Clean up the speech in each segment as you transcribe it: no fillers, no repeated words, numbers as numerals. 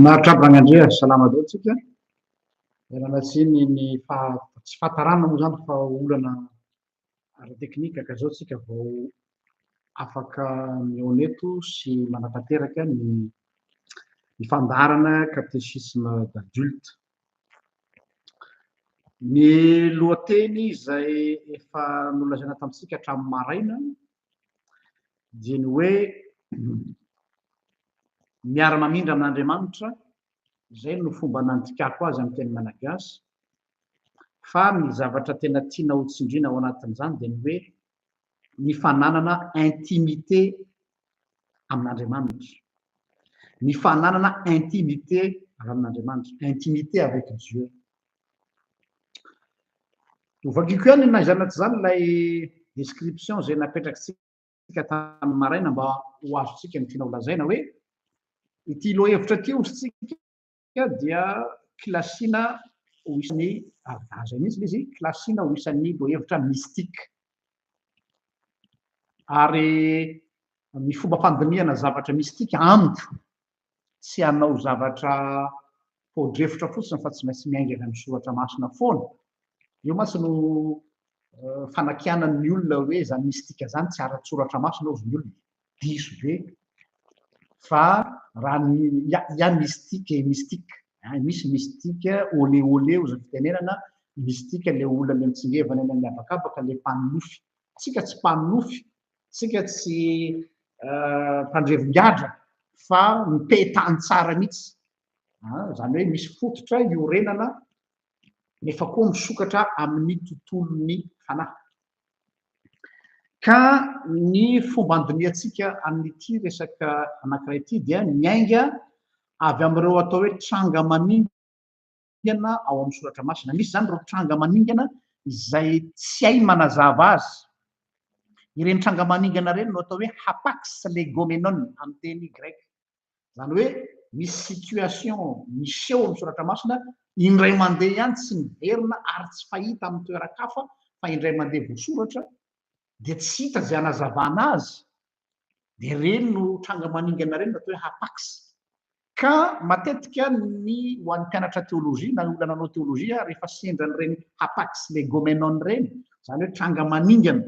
Nahatraban'Andrea, salama dao tsika. Iananatsiny ny tsy fahatarana moa zany fa olana ara-teknika ka zao tsika vao afaka mihoneto sy manatanteraka ny fandarana catéchisme d'adulte. Ny lohateny izay efa nolazaina tamintsika hatramin'ny maraina dia ny hoe miara-mamindra amin'Andriamanitra, izay no fomba nandikako azy amin'ny teny malagasy, fa ny zavatra tena tiana ho tsindriana ao anatin'izany dia ny hoe ny fananana intimité amin'Andriamanitra, ny fananana intimité amin'Andriamanitra, intimité avec Dieu. Ovakiko ihany naizanaty zany ilay description izay napetrakintsika tamin'ny maraina mba ho azontsika ny tiana ho lazaina hoe ity lohahevitra ity ondritsika dia kilasiana ho isan'ny aza mihitsy izy kilasiana ho isan'ny lohahevitra mystique. Ary ny fomba fandinihana zavatra mystique amiko tsy hanao zavatra podrefitra fotsiny fa tsy maintsy miaingana amin'ny soratra masina foana. Io mantsy no fanakianan'ny olona hoe zany mystika zany tsy ara-tsoratra masina ozy ny olona diso be, fa raha y a mystique et mystique, misy mystique olé olé ozy ny fitenenana, mystique le olona le mitsingevana eny amin'ny habakabaka le mpaninofy. Tsika tsy mpaninofy, tsika tsy mpandrevon-gadra fa mipetany tsara mihitsy, zany hoe misy fototra iorenana nefa koa misokatra amin'ny tontolon'ny fanahy. Ka ny fomba andinihantsika amin'ity resaka anankiray ity dia miainga avy amin'ireo atao hoe tranga maningana ao amin'ny soratra masina. Misy zany ireo tranga maningana izay tsy hay manazava azy. Ireny tranga maningana ireny no atao hoe hapax legomenon amin'ny teny grec. Zany hoe misy situation miseho amin'ny soratra masina, indray mandeha ihany tsy miverina ary tsy fahita amin'ny toeran-kafa fa indray mandeha voasoratra dia tsy hita izay hanazavana azy, dia reny no tranga maningana reny natao hoe hapax. Ka matetika ny ho an'ny mpianatra teolojia na olona nanao teolojia rehefa sendra n'ireny hapax legomenon reny, zany hoe tranga maningana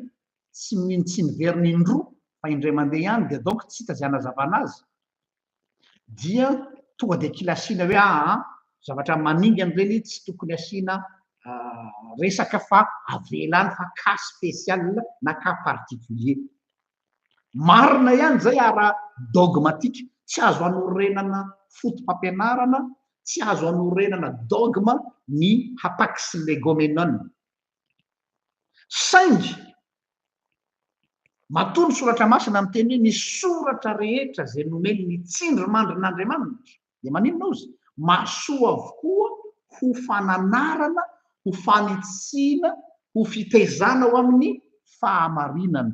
tsy miverina indroa fa indray mandeha ihany, dia donc tsy hita izay hanazavana azy, dia tonga dia kilasiana hoe zavatra maningana reny tsy tokony asiana resaka fa avelany fa cas spécial na cas particulier. Marina ihany zay ara dogmatique, tsy azo hanorenana fotom-pampianarana, tsy azo hanorenana dogma ny hapax legomenon. Saingy matoa ny soratra masina amin'ny teny hoe ny soratra rehetra izay nomeny mitsindry mandrin'Andriamanitra dia maninona ozy? Mahasoa avokoa ho fananarana, ho fanitsiana, ho fitaizana ao amin'ny fahamarinana.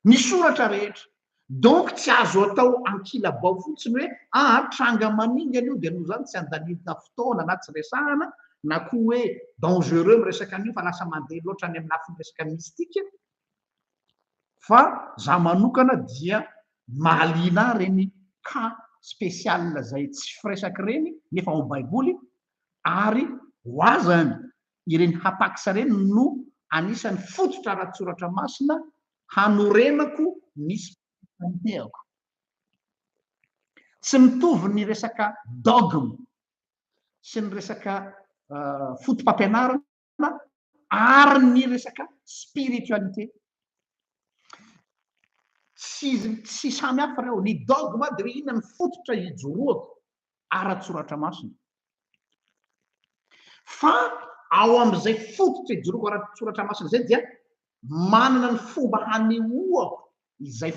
Ny soratra rehetra. Donc tsy azo atao ankilabao fotsiny hoe tranga maningana io dia noho zany tsy andaniana fotoana na tsy resahana na koa hoe dangereux miresaka an'io fa lasa mandeha loatra any amin'ny lafiny resaka mystique. Fa za manokana dia mahaliana reny cas spécial zay tsy firesaka reny nefa ao baiboly, ary ho azany ireny hapax reny no anisan'ny fototra ara-tsoratra masina hanorenako ny spiritualitéako. Tsy mitovy ny resaka dogme sy ny resaka fotom-pampianarana ary ny resaka spiritualité. Tsy samy hafa reo. Ny dogma dia hoe inona ny fototra hijoroako ara-tsoratra masina, fa ao amin'izay fototra hijoroako ara-tsoratra masina zay dia manana ny fomba hanehoako izay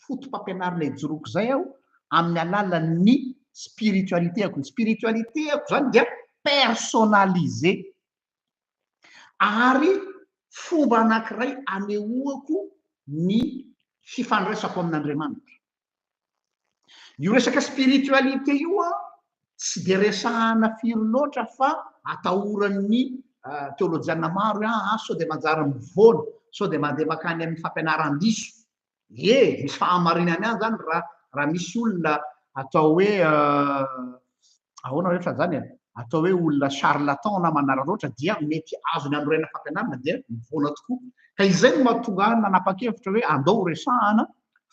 fotom-pampianarana hijoroako zay aho amin'ny alalan'ny spiritualitéako. Ny spiritualitéako zany dia personnalisé, ary fomba anankiray hanehoako ny fifandraisako amin'Andriamanitra. Io resaka spiritualité io a tsy de resahana firy loatra fa atahoran'ny teolojiana maro sao de manjary mivoana, sao de mandeha makany amin'ny fampianaran-diso. Misy fahamarinany any zany raha misy olona atao hoe ahoana rehetra zany atao hoe olona charlatan na manararoatra dia mety azony androena fampianarana dia mivoana tokoa. Ka izay no mahatonga nanapa-kevitra hoe andao resahana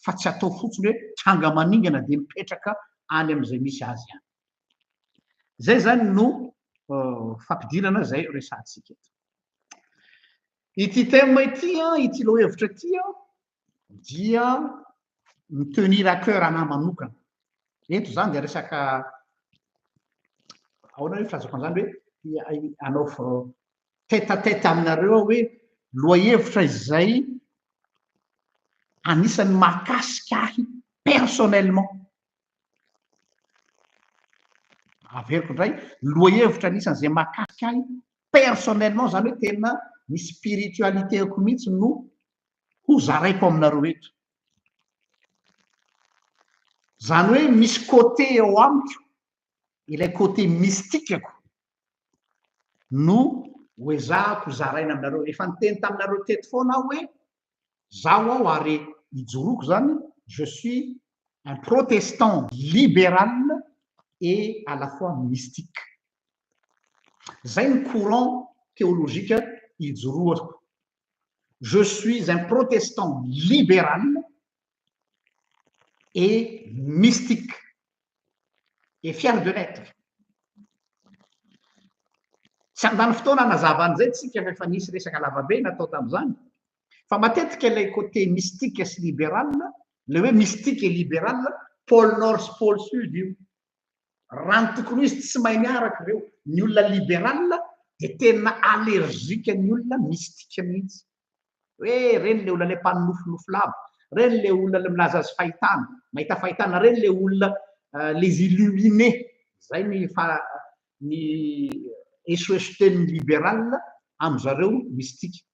fa tsy atao fotsiny hoe tranga maningana de mipetraka any amin'izay misy azy any. Zay zany no fampidirana zay resahantsika eto. Ity thème ity ity lohevitra ity dia ny tenir à cœur anahy manokana. Eto zany de resaka ahoana hoe filazako an'izany hoe anao tête à tête aminareo hoe lohahevitra izay anisan'ny mahakasika ahy personnellement. Averiko indray lohahevitra anisan'izay mahakasika ahy personnellement zany hoe tena ny spiritualitéko mihitsy no ho zaraiko aminareo eto. Zany hoe misy côté eo amiko ilay côté mystikako no hoezahako zaraina aminareo. Efa niteny taminareo teto foana aho hoe zaho aho ary ijoroako zany je suis un protestant libéral et à la fois mystique. Zay ny courant théologique ijoroako. Je suis un protestant libéral et mystique et fier de l'être. Tsy andany fotoana nazava an'izay tsika efa nisy resaka lavabe natao tamin'izany. Fa matetika ilay côté mystique sy libéral, le hoe mystique et libéral, pôle nord sy pôle sud io. Raha ny tokony izy tsy mahay miaraka ireo. Ny olona libéral de tena allergique ny olona mystique mihitsy. Hoe reny le olona le mpaninofo lava, reny le olona le milaza azy fahitana, mahita fahitana, reny le olona les illuminés. Zay ny esoesoten'ny libéral am'zareo mystique.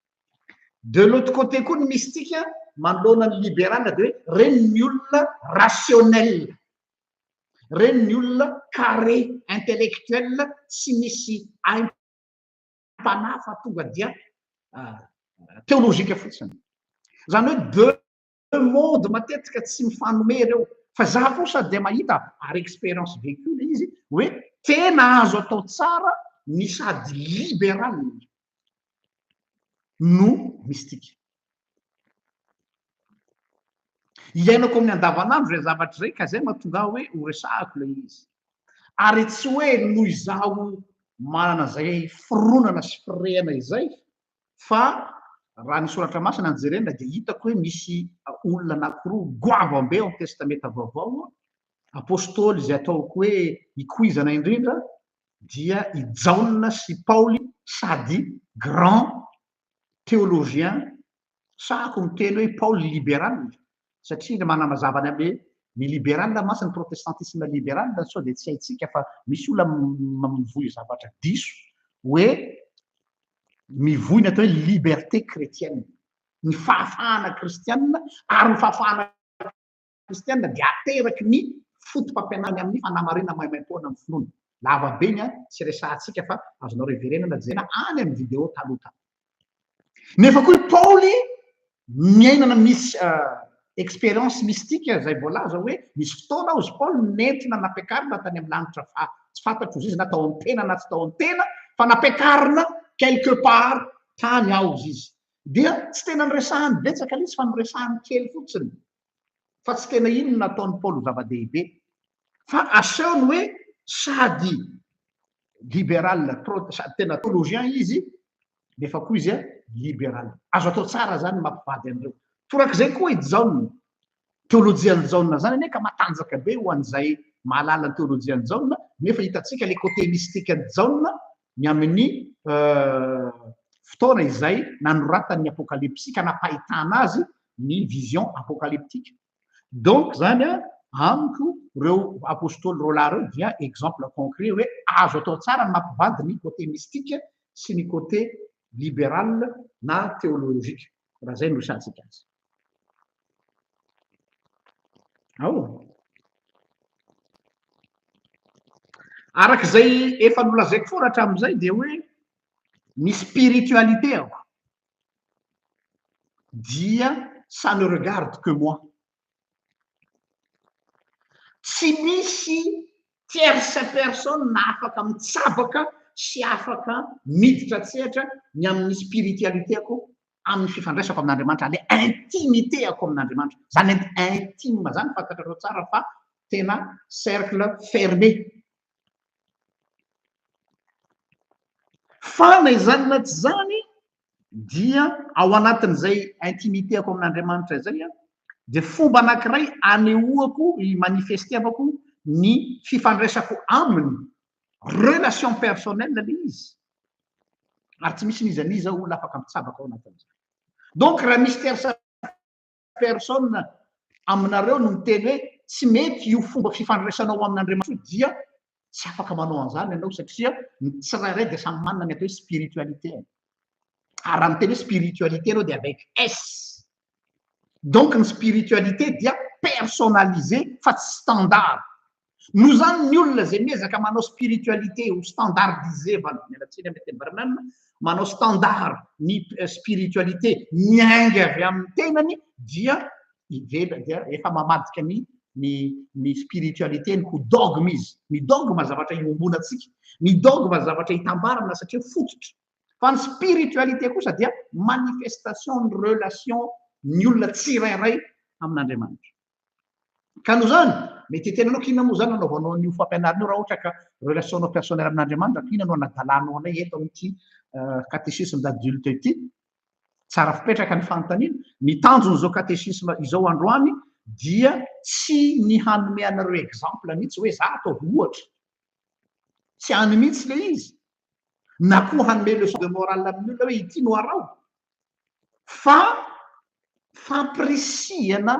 De l'autre côté koa ny mystique manoloana ny libéral de hoe reny ny olona rationnel, reny ny olona carré intellectuel tsy misy aim-panahy fa tonga dia théologique fotsiny. Zany hoe deux mondes matetika tsy mifanome reo. Fa za kosa de mahita ary expérience vécue izy hoe tena azo atao tsara ny sady libéral no mystique. Iainako amin'ny andavanandro zay zavatra zay ka zay mahatonga hoe ho resahako le izy. Ary tsy hoe noho izaho manana zay fironana sy firehana izay fa raha ny soratra masina anjerena de hitako hoe misy olona anankiroa goavambe ao amin'ny testameta vaovao, apôstôly izay ataoko hoe ikoizana indrindra dia i Jaona sy Paoly sady grand théologien sahako miteny hoe Paoly libéral satria manamazava ny hoe ny libéral masy ny protestantisme libéral sao de tsy haitsika fa misy olona mivoy zavatra diso hoe mivoy ny atao hoe liberté chrétienne, ny fahafahana kristianina ary ny fahafahana kristianina de ateraky ny fotom-pampianarana amin'ny fanamarena maimaimpona amin'ny finoana. Lava be iny tsy resahantsika fa azonao reverenana jena any amin'ny vidéo taloha. Nefa koa Paoly miainana misy expérience mystique zay voalaza hoe misy fotoana aho izy Paoly nentina nampiakarina tany amin'ny lanitra tsy fantatro izy na tao amin'ny tena na tsy tao amin'ny tena fa nampiakarina quelque part tany ao izy. Dia tsy tena niresahany betsaka izy fa niresahany kely fotsiny. Fa tsy tena inona nataony Paoly zava-dehibe. Fa asehony hoe sady libéral sady tena théologien izy nefa koa izy libéral. Azo atao tsara zany mampivady an'ireo. Torak'izay koa i Jaona, théologian'ny Jaona zany ane ka matanjaka be ho an'izay mahalala ny théologian'ny Jaona, nefa hitatsika le côté mystique ny Jaona ny amin'ny fotoana izay nanoratany apocalypse ka napahitana azy ny vision apocalyptique. Donc zany amiko reo apôstôly roa reo dia exemple concret hoe azo atao tsara ny mampivady ny côté mystique sy ny côté libéral na théologique. Raha zay no resahantsika azy. ao arak'izay efa nolazaiko foratra am'izay de hoe ny spiritualité ako dia ça ne regarde que moi tsy misy tierce personne na afaka mitsabaka sy afaka miditra tsehatra ny amin'ny spiritualité ako amin'ny fifandraisako amin'andriamanitra le intimité ako amin'andriamanitra zany intime zany fantatrareo tsara fa tena cercle fermé fa na izany na tsy zany dia ao anatin'izay intimité ako amin'andriamanitra zay a de fomba anankiray anehoako manifestevako ny fifandraisako aminy relation personnelle le izy ary tsy misy nizaniza olona afaka mitsabaka ao anatin'izay donc raha misy tierce personne aminareo no miteny hoe tsy mety io fomba fifandraisanao amin'andriamanitra dia tsy afaka manao an'izany ianao satria tsirairay de samy manana ny atao hoe spiritualité ary raha miteny hoe spiritualité anao de avec S donc ny spiritualité dia personnalisé fa tsy standard no zany ny olona zay miezaka manao spiritualité ho standardisé mialatsiny amy teny baranana manao standard ny spiritualité miainga avy amin'ny tenany dia ivela dia efa mamadika ny spiritualité ny ho dogme izy ny dogme zavatra iombonantsika ny dogme zavatra hitambarana satria fototra fa ny spiritualité kosa dia manifestation ny relation ny olona tsirairay amin'andriamanitra ka no zany mety tenanao kina moa zany anaovanao an'io fampianarana io raha ohatra ka relationao personnel amin'andriamanitra kina no anadalanao anay eto amin'ity catéchisme d'adulte ity tsara fipetraka ny fanontaniana ny tanjony zao catéchisme izao androany dia tsy ny hanome anareo exemple mihitsy hoe za ataovy ohatra tsy hany mihitsy le izy na koa hanome leçon de morale amin'ny olona hoe ity no arao fa fampirisihana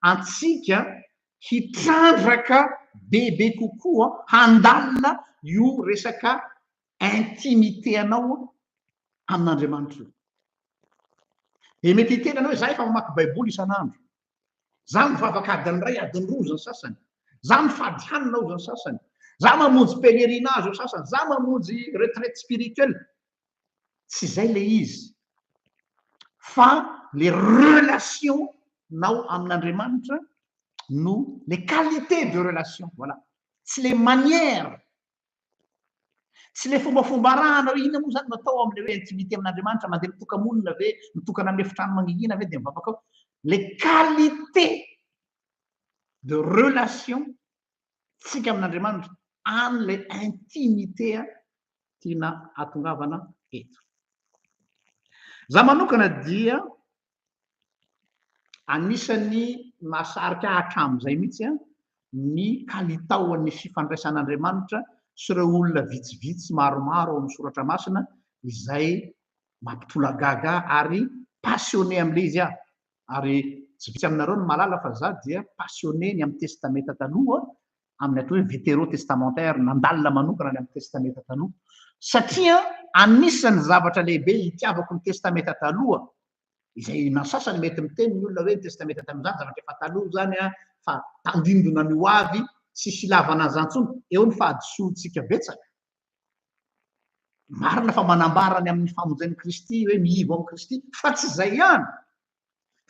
antsika hitrandraka bebe kokoa handalina io resaka intimité anao amin'andriamanitra e mety hitenana hoe za efa mamaky baiboly isan'andro za mivavaka adiny ray adiny roa zany sasany za mifady hanina ao zany sasany za mamonjy pèlerinage ao sasany za mamonjy retraite spirituelle tsy zay le izy fa les relations nao amin'andriamanitra no les qualités de relation voilà tsy le manière tsy le fombafomba rahana hoe ina moa zany natao am'le hoe intimité amin'andriamanitra mandeha mitokamonina ve mitokana amin'ny efitrano mangingina ve de mivavaka ao les qualités de relation tsika amin'andriamanitra an'le intimité tiana atongavana eto za manokana dia anisany mahasarika hatram'izay mihitsy ny kalitaon'ny fifandraisan'andriamanitra sy reo olona vitsivitsy maromaro ao amin'ny soratra masina izay mampitolagaga ary passionné am'le izy ary tsy vitsy aminareo ny malala fa za dia passionné ny amin'ny testameta taloha amin'ny atao hoe vétéro testamentaire nandalina manokana ny amin'ny testameta taloha satria anisany zavatra lehibe hitiavako ny testameta taloha izay na sasany mety miteny ny olona hoe ny testameta taloha zany zavatra efa taloha zany fa tandindona ny ho avy tsy filavana zany tsony eo ny fahadisoantsika betsaka marina fa manambarany amin'ny famonjen'ny Kristy hoe miivo amin'ny Kristy fa tsy zay ihany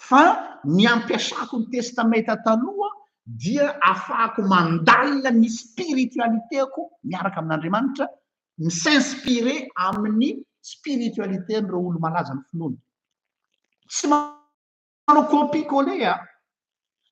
fa ny ampiasako ny testameta taloha dia afahako mandalina ny spiritualitéko miaraka amin'andriamanitra ny s'inspirer amin'ny spiritualité n'ireo olo malaza ny finoana tsy manao copie-coller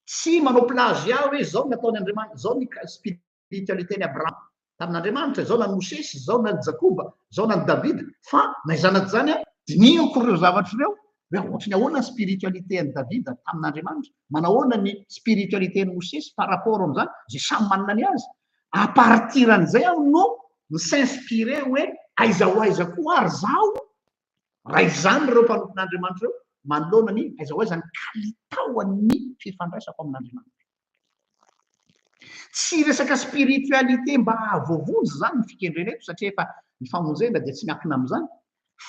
tsy manao plagiat hoe zao ny ataony andriamanitra zao ny spiritualité ny Abraham tamin'andriamanitra zao na ny Mosesy zao na ny Jakoba zao na ny Davida fa na izany zany dinihako ireo zavatra ireo hoe ohatry ny ahoana ny spiritualité ny Davida tamin'andriamanitra manahoana ny spiritualité ny Mosesy par rapport am'zany zay samy manana ny azy à partir an'izay aho no ny s'inspirer hoe aiza ho aiza koa ary zaho raha izany ireo mpanompon'andriamanitra ireo manoloana ny aiza ho aiza ny kalitaon'ny fifandraisako amin'andriamanitra tsy resaka spiritualité mba ahavoavonjy zany ny fikendrena eto satria efa ny famonjena dia tsy miankina am'izany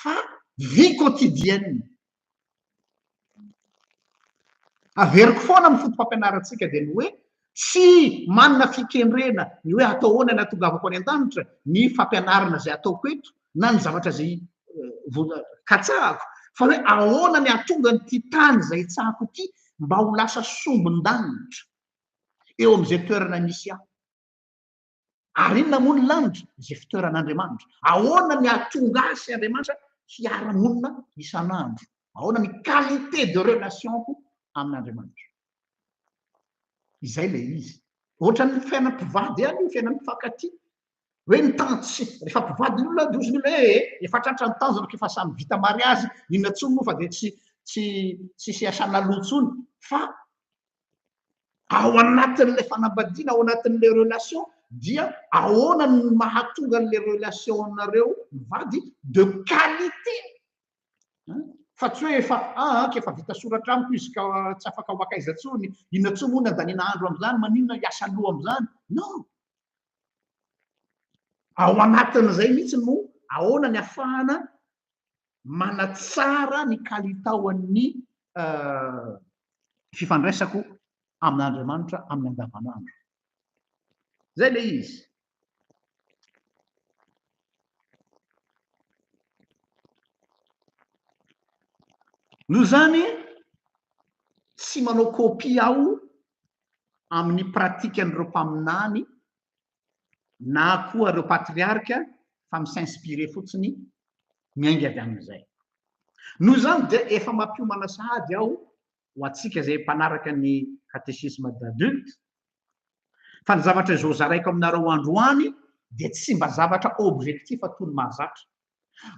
fa vie quotidienne averiko foana amin'ny fotom-pampianarantsika dia ny hoe tsy manana fikendrena ny hoe atao ahoana ny atongavako any an-danitra ny fampianarana zay ataoko eto na ny zavatra zay katsahako fa hoe ahoana ny atonga ny ty tany zay tsahako ty mba ho lasa sombon-danitra eo am'izay toerana misy aho ary inona moa ny lanitra zay fitoeran'Andriamanitra ahoana ny atonga asy Andriamanitra hiara-monina isan'andro ahoana ny qualité de relationko amin'Andriamanitra izay le izy ohatra ny fiainam-pivady any fiaina mifankaty hoe ny tantsy rehefa mpivady olona doziny hoe efa tratra ny tanjona efa samy vita mariazy inona tsony moa fa de tsy siasana lotsony fa ao anatin'le fanambadiana ao anatin'le relation dia ahoana ny mahatonga n'le relation nareo mivady de qualité fa tsy hoe efa vita soratra amiko izy ka tsy afaka hoakaiza tsony inona tsony moa ny andaniana andro am'izany maninona hiasa loha am'izany non ao anatin'izay mihitsy no ahoana ny ahafahana manatsara ny kalitaon'ny fifandraisako amin'Andriamanitra amin'ny andavanandro zay le izy no zany tsy manao kopy aho amin'ny pratikan'ireo mpaminany na koa ireo patriarka fa misinspiré fotsiny miainga avy amin'izay no zany de efa mampiomana sahady aho ho atsika zay mpanaraka ny catéchisme d'adulte fa ny zavatra zao zaraiko aminareo androany de tsy mba zavatra objectif toy ny mahazatra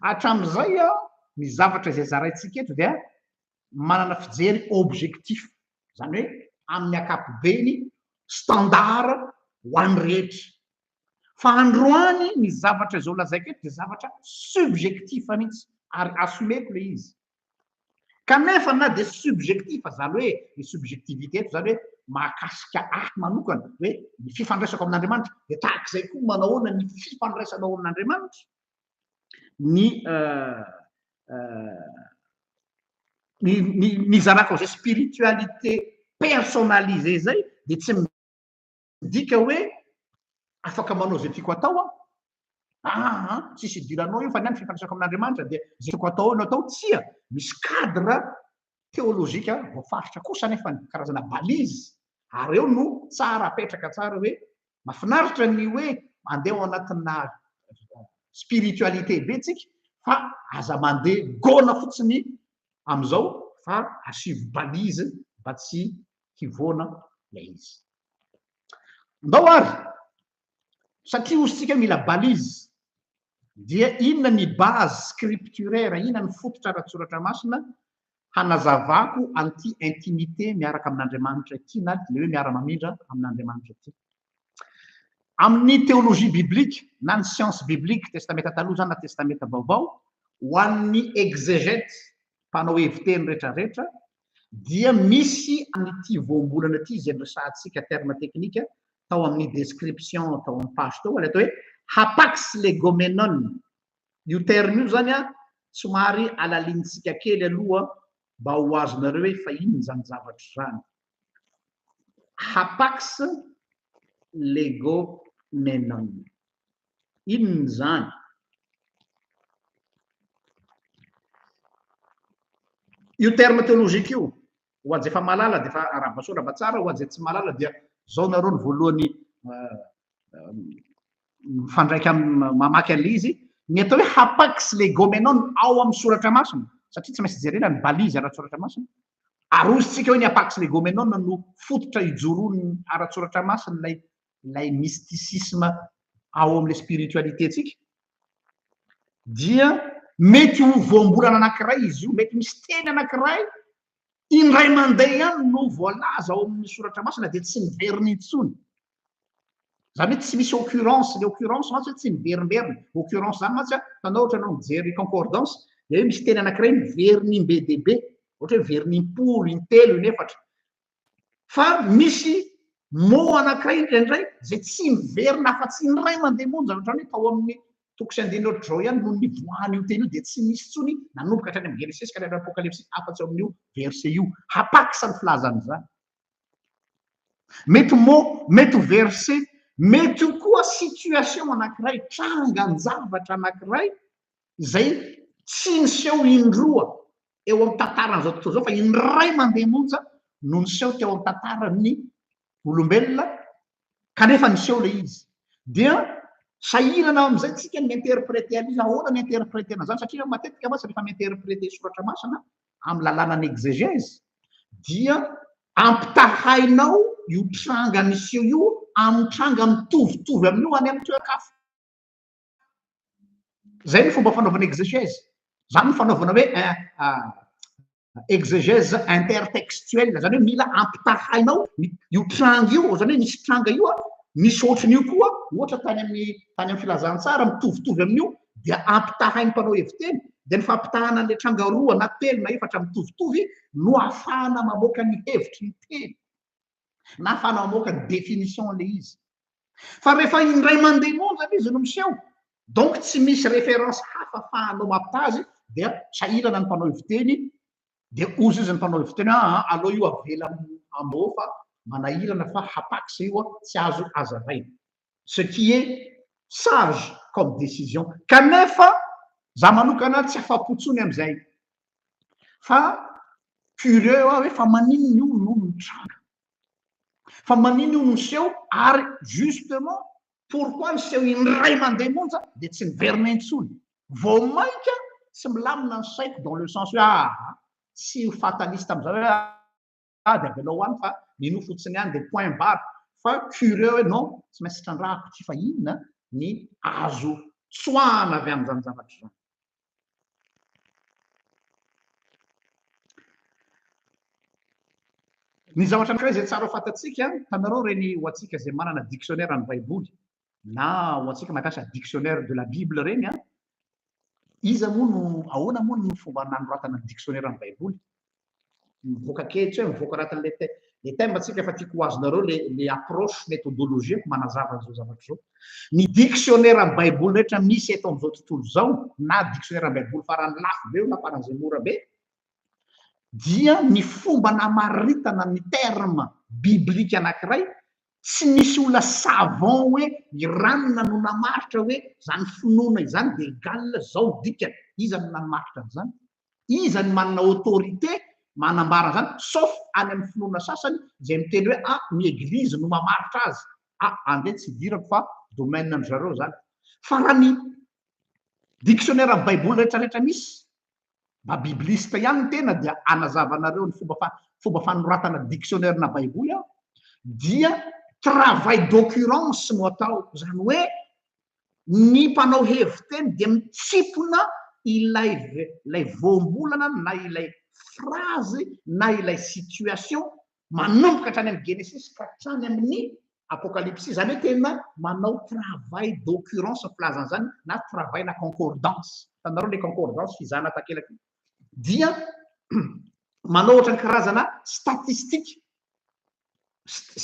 hatram'izay ny zavatra zay zaraitsika eto dia manana fijery objectif zany hoe amin'ny akapobeny standard ho an'ny rehetra fa androany ny zavatra zao lazaiko eto de zavatra subjectif mihitsy ary assumeko le izy kanefa na de subjectif zany hoe ny subjectivité eto zany hoe mahakasika manokana hoe ny fifandraisako amin'Andriamanitra de tahak'izay koa manahoana ny fifandraisanao amin'Andriamanitra ny zarako zay spiritualité personnalisé zay de tsy midika hoe afaka manao zay tiako atao tsisy idiranao io fa niany fifandraisako amin'Andriamanitra de zay tiako atao no atao tsia misy cadre théologika voafaritra kosa nefa ny karazana balise ary eo no tsara apetraka tsara hoe mahafinaritra ny hoe mandeha ao anatina spiritualité be tsika fa aza mandeha gona fotsiny am'izao fa asivo balise mba tsy hivona le izy ndao ary satria ositsika mila balise dia inona ny base scripturaire inona ny fototra ratsoratra masina hanazavako an'ity intimité miaraka amin'Andriamanitra ity na le hoe miara-mamindra amin'Andriamanitra ity amin'ny théologie biblique na ny science biblique testamenta taloha zany na testamenta vaovao ho an'ny exégète mpanao heviteny rehetrarehetra dia misy an'ity voambolana ity zay resahantsika terme technique tao amin'ny description tao amin'ny page tao le atao hoe hapax legomenon io terme io zany somary alalinitsika kely aloha mba ho azonareo hoe fa inony zany zavatra zany hapax legomenon inony zany io terme théologique io ho azy efa malala de fa arabaso raba tsara ho azy tsy malala dia zao nareo ny voalohany mifandraiky mamaky an'le izy ny atao hoe hapax legomenon ao amin'ny soratra masina satria tsy maintsy jerena ny balise ara-tsoratra masina arositsika hoe ny hapax legomenon no fototra ijorony ara-tsoratra masina lay mysticisme ao amin'le spiritualité tsika dia mety ho voambolana anankiray izy io mety misy teny anankiray indray mandeha ihany no voalaza ao amin'ny soratra masina de tsy miveriny intsony zany hoe tsy misy occurrence le occurrence mantsy hoe tsy miverimberiny occurrence zany mantsy tanao ohatra anao mijery concordance de hoe misy teny anankiray miveriny be de be ohatra hoe veriny impolo intelo inefatra fa misy mo anankiray indraindray zay tsy miverina fa tsy indray mandeha monja ohatrany hoe tao amin'ny toko sy andin'oatra zao ihany no ny voany io teny io de tsy misy tsony nanomboka hatrany amin'ny Genesis ka hatrany apocalypse afa-tsy amin'io verset io hapax ny filazan'izany mety mot, mety verset, mety koa situation anankiray, trangan-javatra anankiray zay tsy niseho indroa eo amin'ny tantaran'izao tontolo zao fa indray mandeha monja no niseho teo amin'ny tantaran'ny olombelona kanefa niseho le izy dia sahirana am'izay tsika miinterpréter an'izy ahoana ny interprétena zany satria matetika masy rehefa miinterpréter soratra masina amin'ny lalànany exégèse dia ampitahainao io tranga niseho io amin'ny tranga mitovitovy amin'io any amin'ny toekafo zay ny fomba fanaovana exégèse zany ny fanaovana hoe exégèse intertextuel zany hoe mila ampitahainao io tranga io zany hoe misy tranga io a misy ohatrin'io koa ohatra tany amin'ny filazantsara mitovitovy amin'io dia ampitahainy mpanao heviteny dia ny fampitahana an'le tranga roa na telo na efatra mitovitovy no ahafahana mamoaka ny hevitry ny teny na ahafahana mamoaka ny définition le izy fa rehefa indray mandeha monja izy no miseho donc tsy misy référence hafa ahafahanao mampitaha azy dia sahirana ny mpanao heviteny dia ozy izy ny mpanao heviteny aloha io avela ambao fa manahirana fa hapakisa io a tsy azo azavaina ce qui est sage comme décision kanefa za manokana tsy afapotsony am'izay fa curieux hoe fa maninona io no mitranga fa maninona io miseho ary justement pourquoi miseho indray mandeha monja dia tsy miverina intsony vao mainka tsy milamina ny saiko dans le sens hoe tsy fataliste am'izao hoe dia avelao hoany fa nino fotsiny any dia point barre fa curieux hoe non tsy maintsy trandrahako tsy fa inona ny azo tsoahana avy amin'izany zavatra zany ny zavatra ankiray zay tsara ho fatatsika tanareo reny ho atsika zay manana dictionnaire ny baiboly na ho atsika mampiasa dictionnaire de la bible reny iza moa no ahoana moa ny fomba nanoratana ny dictionnaire ny baiboly mivoaka kehitra hoe mivoaka anatin'le le thème atsika efa tiako ho azonareo le approche méthodologie ko manazava an'izao zavatra zao ny dictionnaire ny baiboly rehetra misy eto am'izao tontolo zao na dictionnaire ny baiboly farany lafo be na faran'izay mora be dia ny fomba namaritana ny terme biblika anankiray tsy misy olona savant hoe iranona no namaritra hoe zany finoana izany de égale zao dikany iza no nanamaritra an'izany iza ny manana autorité manambara zany sauf any amin'ny finoana sasany zay miteny hoe ny église no mamaritra azy andeha tsy dirako fa domaine ny zareo zany fa raha ny dictionnaire ny baiboly rehetrarehetra misy mba bibliste ihany tena dia anazavanareo ny fomba fanoratana dictionnaire na baiboly dia travail d'occurrence no atao zany hoe ny mpanao heviteny dia mitsipona ilay voambolana na ilay phrase na ilay situation manomboka hatrany amin'ny genesis ka hatrany amin'ny apocalypse zany hoe tena manao travail d'occurrence filazana zany na travail na concordance tanareo le concordance fizana takelaky dia manao ohatrany karazana statistique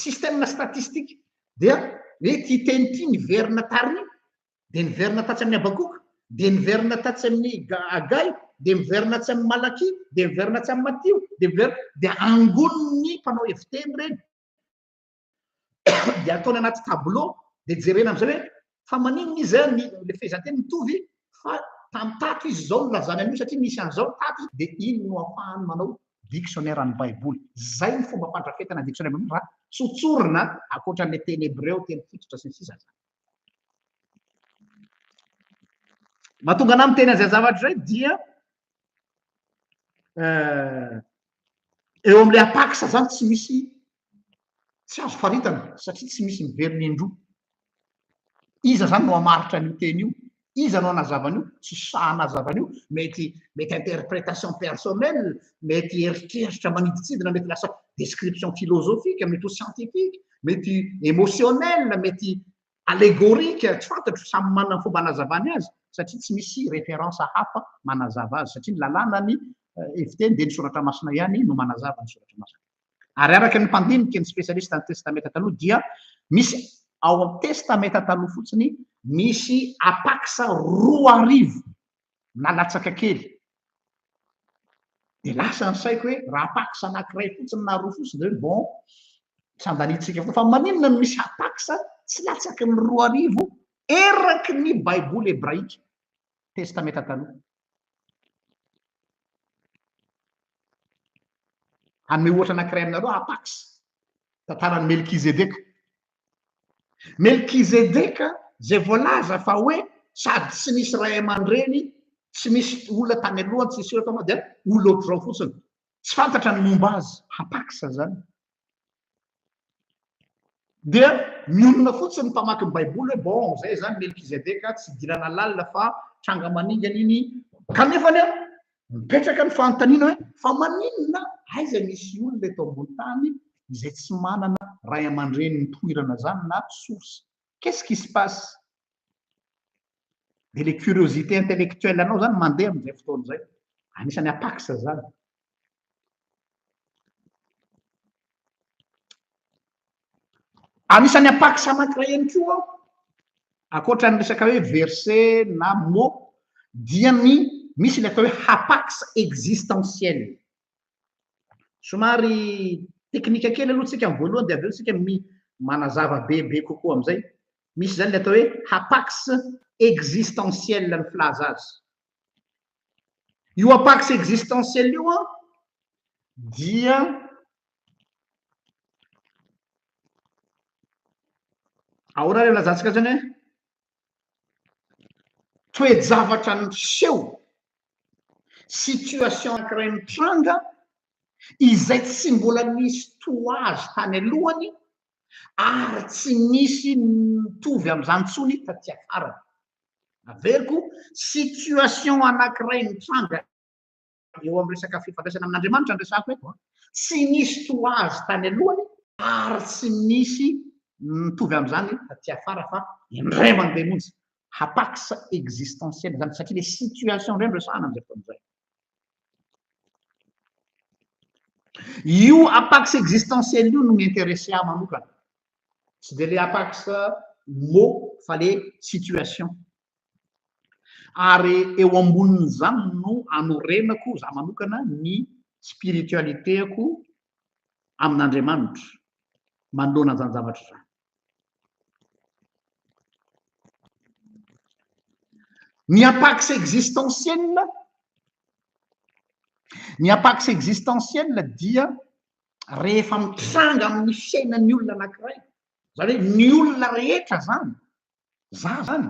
système statistique dia hoe ty teny ty niverina tary dia niverina tatsy amin'ny abakoka dia niverina tatsy amin'ny agay dia miverina tsy amin'ny malaky dia miverina tsy amin'ny matio dia angonony mpanao heviteny reny dia ataony anaty tableau dia jerena am'izay hoe fa maninona izy le fehezanteny mitovy fa tato izy zao no lazany an'io satria misy an'izao tato dia iny no ahafahany manao dictionnaire ny baiboly zay ny fomba fandrafetana dictionnaire raha tsotsorina akoatran'le teny hébreu teny fototra sy ny sisa zany mahatonga ana miteny an'izay zavatra zay dia eo am'le apakisa zany tsy misy tsy azo faritana satria tsy misy miveriny indroa iza zany no amaritra an'io teny io iza no anazavana io tsy sahanazavana io mety interprétation personnelle mety eritreritra maniditsidina mety lasa description philosophique mety ho scientifique mety émotionnelle mety allégorique tsy fantatro samy manana ny fomba anazavany azy satria tsy misy référence hafa manazava azy satria ny lalàna ny heviteny dia ny soratra masina ihany no manazava ny soratra masina ary araka ny mpandinika ny spécialiste ny testamenta taloha dia misy ao amin'ny testamenta taloha fotsiny misy apakisa 2 na latsaka kely dia lasa ny saiko hoe raha apakisa anankiray fotsiny na 2 fotsiny dia hoe bon sandanitsika fa maninona no misy hapaksa tsy latsaky ny 4 arivo eraky ny baiboly hebraika testamenta taloha anome ohatra anankiray aminareo hapaksa tantarany melkizedeka melkizedeka zay voalaza fa hoe sady tsy misy ray aman-dreny tsy misy olona tany alohany tsy misy olona dia olona ohatr'izao fotsiny tsy fantatra ny momba azy hapaksa zany dia mionona fotsiny ny mpamaky ny baiboly hoe bon zay zany melkizedeka tsy dirana lalina fa tranga maningana iny kanefany a mipetraka ny fanontaniana hoe fa maninona aiza misy olona eto ambony tany izay tsy manana ray aman-dreny nitoirana zany na source qu'est-ce qui se passe de le curiosité intellectuelle anao zany mandeha am'izay fotoana zay anisany hapaksa zany anisany hapaksa anankiray ihany koa akoatra ny resaka hoe verset na mot dia misy le atao hoe hapaksa existentielle somary teknika kely aloha tsika voalohany de aveo tsika manazava bebe kokoa am'izay misy zany le atao hoe hapaksa existentielle ny filaza azy io hapaksa existentielle io a dia ahora re lazantsika zany hoe toe-javatra ny seho situation anankiray mitranga izay tsy mbola misy toazy tany alohany ary tsy misy mitovy am'izany tsony taty afara averiko situation anankiray mitranga eo amy resaka fifandraisana amin'Andriamanitra ny resako eto tsy misy toazy tany alohany ary tsy misy mitovy am'izany taty afara fa indray mandeha montsy hapaksa existentielle zany satria le situation ndray resahana am'izay fotoan'izay io hapaksa existentielle io no m'intéressé a manokana tsy de le hapaksa mot fa le situation ary eo ambonin'izany no anorenako za manokana ny spiritualitéako amin'Andriamanitra manoloana zany zavatra zany ny hapaksa existentielle dia rehefa mitranga amin'ny fiainan'ny olona anankiray zany hoe ny olona rehetra zany za zany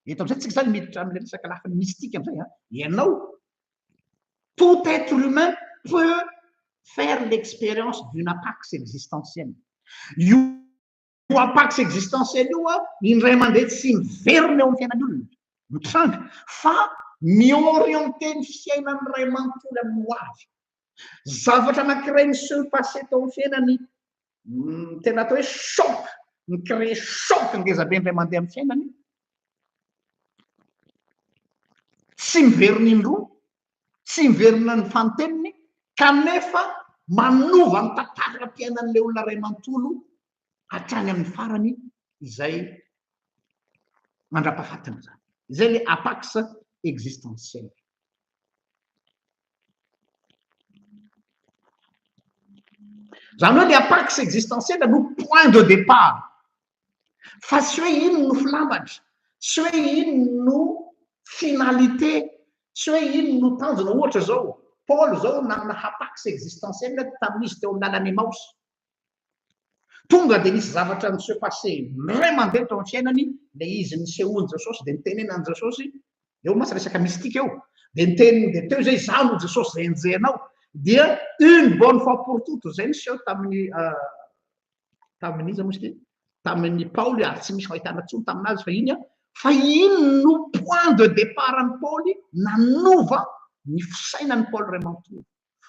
eto am'izay tsika zany miditra am'le resaka lafiny mystique am'izay ianao tout être humain peut faire l'expérience d'une hapaksa existentielle io hapaksa existentielle io a indray mandeha tsy miverina eo amin'ny fiainan'ny olona mitranga fa miorienté ny fiainany ray manontolo amin'ny ho avy zavatra anankiray miseho passé tao amin'ny fiainany tena atao hoe choc micrée choc ngezabe indray mandeha amin'ny fiainany tsy miverina indroa tsy miverina ny fanteniny kanefa manova ny tantara-piainan'le olona ray manontolo hatrany amin'ny farany izay mandrapahafatana zany izay le hapaksa existentielle zany hoe le hapaksa existentielle no point de départ fa tsy hoe iny no filambatra tsy hoe iny no finalité tsy hoe iny no tanjona ohatra zao Paul zao nanana hapaksa existentielle tamin'izy teo amin'ny lalany Emaosy tonga de nisy zavatra niseho passé ray mandeha tao amin'ny fiainany le izy nisehoany Jesosy de nitenenany Jesosy eo masa resaka mystique eo de niteniny de teo zay za no Jesosy zay enjehanao dia une bonne fois pour toutes zay niseho tamin'iza moa izy tamin'ny Paoly ary tsy misy fahitana tsony taminazy fa iny fa iny no point de départ ny Paoly nanova ny fisainan'ny Paul ray manontolo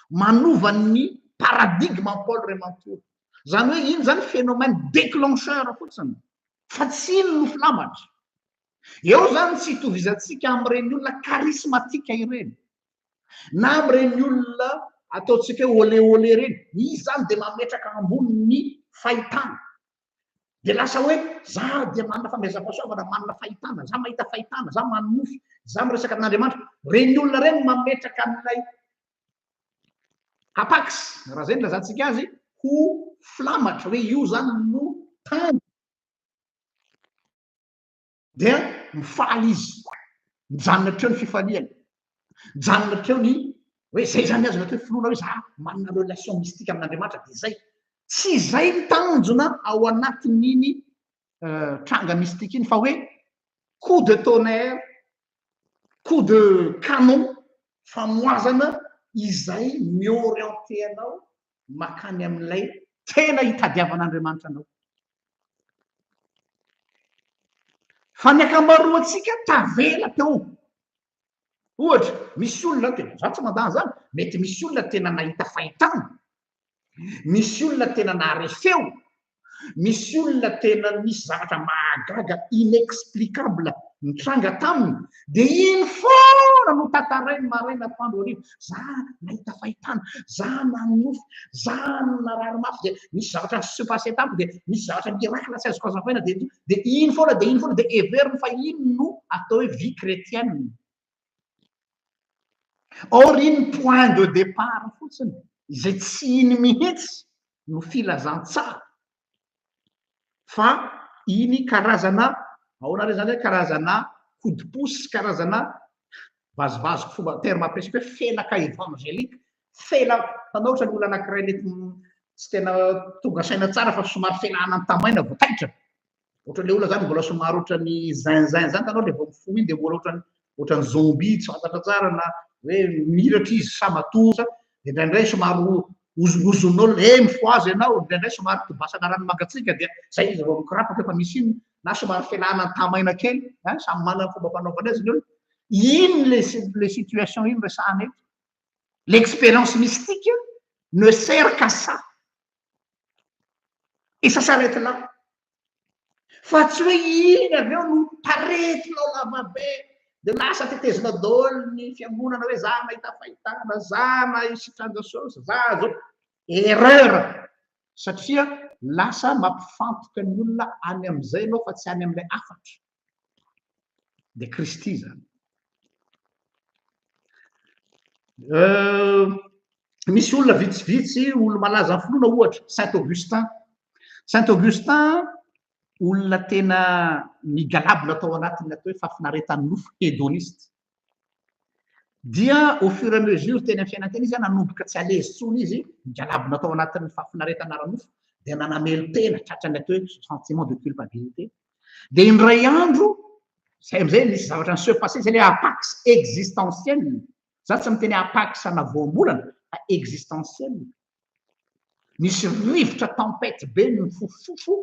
manova ny paradigme ny Paul ray manontolo zany hoe iny zany phénomène déclencheur fotsiny fa tsy iny no filambatra eo zany tsy hitovizantsika am'ireny olona charismatique ireny na am'ireny olona ataotsika hoe olé reny izy zany de mametraka ambony ny fahitana de lasa hoe za dia manana famezam-pahasoavana manana fahitana za mahita fahitana za manofy za miresaka amin'Andriamanitra reny olona reny mametraka amin'ilay hapaksa raha zay ny lazantsika azy ho flamatra hoe io zany no tany dia mifaly izy mijanona treo ny fifaliany mijanona treo ny hoe zay zany azo natao hoe finoana hoe za manana relation mystique amin'Andriamanitra de zay tsy zay ny tanjona ao anatin'iny tranga mystique iny fa hoe coup de tonnerre coup de canon famoazana izay miorienté anao makany amin'ilay tena hitadiavan'Andriamanitra anao fa ny akamaroantsika tavela teo ohatra misy olona tena za tsy mandany zany mety misy olona tena nahita fahitana misy olona tena nahare feo misy olona tena misy zavatra mahagaga inexplicable mitranga taminy de iny foana no tantarainy maraina atoandro hariva za nahita fahitana za nanofy za narary mafy de misy zavatra se passé tamiko de misy zavatra miracle tsy azoko hazavaina de iny foana de everiny fa iny no atao hoe vie chrétienne or iny point de départ fotsiny izay tsy iny mihitsy no filazantsara fa iny karazana ahoana re zany hoe karazana kodiposy karazana vazovazoko fomba terme ampiasaiko hoe felaka évangélika fela tanao ohatra ny olona anankiray mety tsy tena tonga saina tsara fa somary felana ny tamaina vao taitra ohatra le olona zany mbola somary ohatrany zinzin zany tanao le vao mifo iny de mbola ohatrany zombie tsy fantatra tsara na hoe miratra izy sa matosa de indraindray somary ozon'olo mifo azy ianao indraindray somary tobasana rano mangatsika dia zay izy vao mikirapaka efa misy iny na somary felana ny tamaina kely samy manana fomba fanaovana azy ny olo iny le situation iny resahana eto l'expérience mystique ne sert qu'à ça et ça s'arrête là fa tsy hoe iny avy eo no taretinao lavabe de lasa tetezina daholo ny fiangonana hoe za mahita fahitana za mahisitranja saosy za zao erreur satria lasa mampifantoka ny olona any am'izay anao fa tsy any am'ilay afatra de Kristy zany misy olona vitsivitsy olo malaza ny finoana ohatra Saint Augustin olona tena migalabona tao anatin'ny atao hoe fafinaretan'ny nofo hédoniste dia au fur et à mesure teny amin'ny fiainantena izy nanomboka tsy alezy tsony izy migalabona tao anatin'ny fafinaretana ara-nofo de nanamelo tena tratrany atao hoe sentiment de culpabilité de indray andro zay am'izay misy zavatra ny se passé zay le apax existentielle za tsy miteny apax ana voambolana fa existentielle misy rivotra tempête be ny fofofo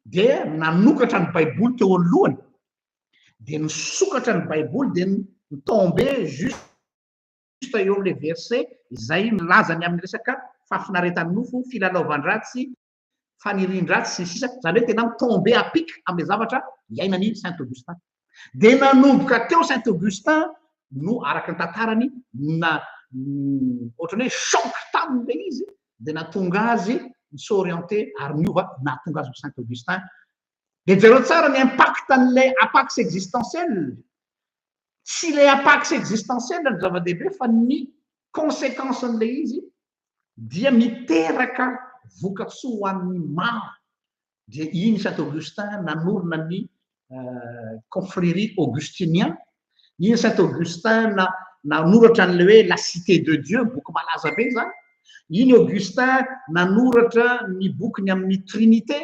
de nanokatra ny baiboly teo alohany de nisokatra ny baiboly de nitombe juste eo am'le verset izay milazany amin'ny resaka fafinaretan'ny nofo filalaovan-dratsy fanirin-dratsy sy sisa zany hoe tena mitombe apic am'le zavatra iainany Saint Augustin de nanomboka teo Saint Augustin no araka ny tantarany na ohatrany hoe choc taminy le izy de natonga azy s'orienter ary miova natonga azy Saint Augustin de jereo tsara ny impact an'ilay apax existentielle tsy le apax existentielle ny zava-dehibe fa ny conséquence an'le izy dia miteraka vokatsoa ho an'ny maro de iny Saint Augustin nanorona ny confrérie augustinien iny Saint Augustin nanoratra an'le hoe la cité de Dieu boky malaza be zany iny Augustin nanoratra ny bokiny amin'ny trinité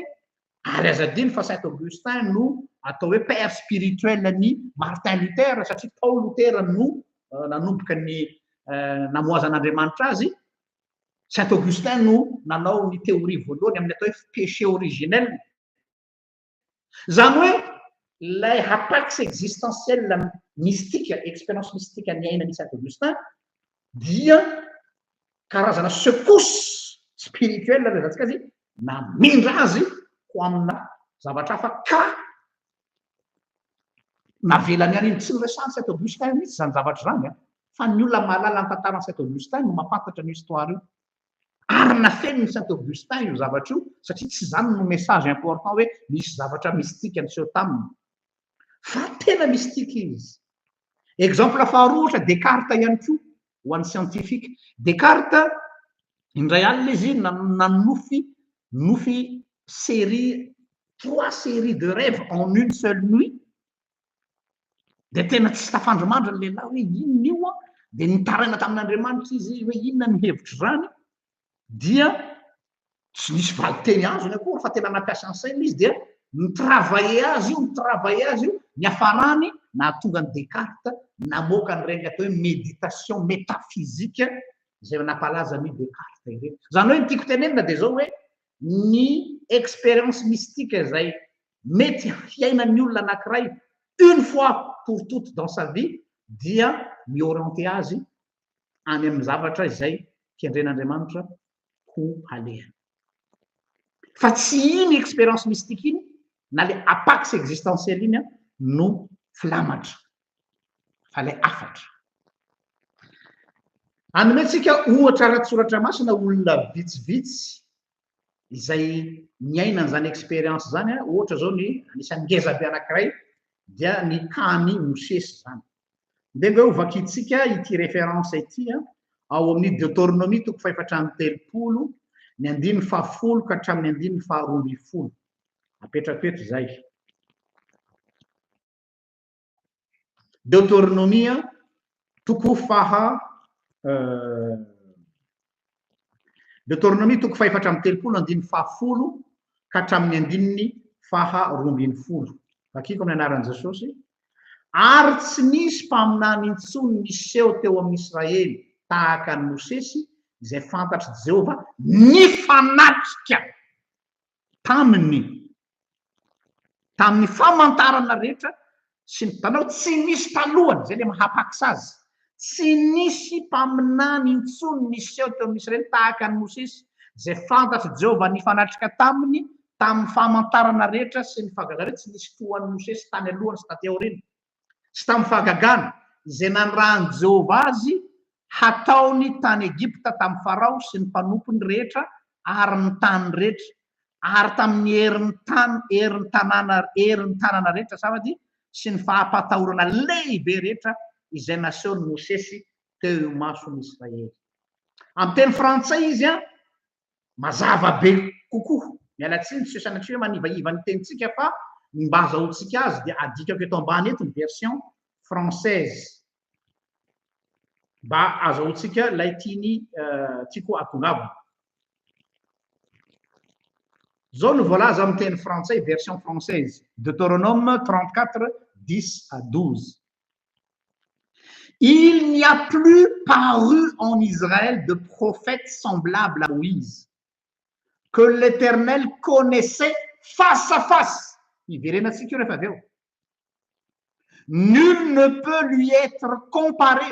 ary azadiny fa Saint Augustin no atao hoe père spirituel ny Martin Luther satria Paul Luther no nanomboka ny namoazan'Andriamanitra azy Saint Augustin no nanao ny théorie voalohany amin'ny atao hoe péché originel zany hoe lay apax existentielle mystique expérience mystique ny ainany Saint Augustin dia karazana secousse spirituelle rezatsika azy namindra azy ho amina zavatra hafa ka navelany any iny tsy niresany Saint Augustin mihitsy zany zavatra zany fa ny olona mahalala ny tantarany Saint Augustin no mampantatra ny histoire io ary nafeniny Saint Augustin io zavatra io satria tsy zany no message important hoe misy zavatra mystique an'seho taminy fa tena mystique izy exemple faharoa ohatra Descartes ihany koa ho an'ny scientifique Descartes indray alina izy nanofy série 3 séries de rêve en une seule nuit de tena tsy tafandromandra ny lehilahy hoe inona io a de nitaraina tamin'Andriamanitra izy hoe inona ny hevitry zany dia tsy nisy valiteny azo ny akory fa tena nampiasa ny saina izy dia nitravaille azy io niafarany nahatonga ny Descartes namoaka ny reny atao hoe méditation métaphysique zay nampalaza ny Descartes ireny zany hoe tiako tenenina de zao hoe ny expérience mystique zay mety fiainan'ny olona anankiray une fois pour toutes dans sa vie dia miorienté azy any amin'ny zavatra izay kendren'Andriamanitra ho alehany fa tsy iny expérience mystique iny na le apax existentiel iny no filamatra fa le afatra anomentsika ohatra ara-tsoratra masina olona vitsivitsy izay miainana zany expérience zany ohatra zao ny anisan'ny ngezabe anankiray dia ny Kany Mosesy zany de hoe ovakitsika ity référence ity ao amin'ny Deutéronomie toko 430 ny 10 ka hatramin'ny 10 apetrako eto zay Deutéronomie toko Deutéronomie toko 430 10 ka hatramin'ny 10 akiko amin'ny anaran'i Jesosy ary tsy nisy mpaminany intsony niseho teo amin'ny Israely tahaka ny Mosesy izay fantatry Jehova nifanatrika tamin'ny famantarana rehetra sy ny tanao tsy nisy talohany zay le mahapaksa azy tsy nisy mpaminany intsony niseho teo amin'ny Israely tahaka ny Mosesy izay fantatry Jehova nifanatrika tamin'ny famantarana rehetra sy ny fahagagana rehetra tsy nisy tohan'ny Mosesy tany alohany sy taty aoriana sy tamin'ny fahagagana izay nanirahany Jehova azy hataony tany Egipta tamin'ny Farao sy ny mpanompony rehetra ary ny tany rehetra ary tamin'ny herin'ny tanàna rehetra safady sy ny fahampatahorana lehibe rehetra izay nasehony Mosesy teo mason'ny Israely amin'ny teny frantsay izy mazava be kokoa mialatsiny tsy sanatria hoe manivaiva ny tenitsika fa mba azahoantsika azy dia adikako eto ambany eto ny version française mba azahoantsika lay tiako atongavana zao no voalaza amin'ny teny frantsay version française Deutéronome 34 10 à 12 il n'y a plus paru en Israël de prophète semblable à Moïse que l'Éternel connaissait face à face. Nul ne peut lui être comparé.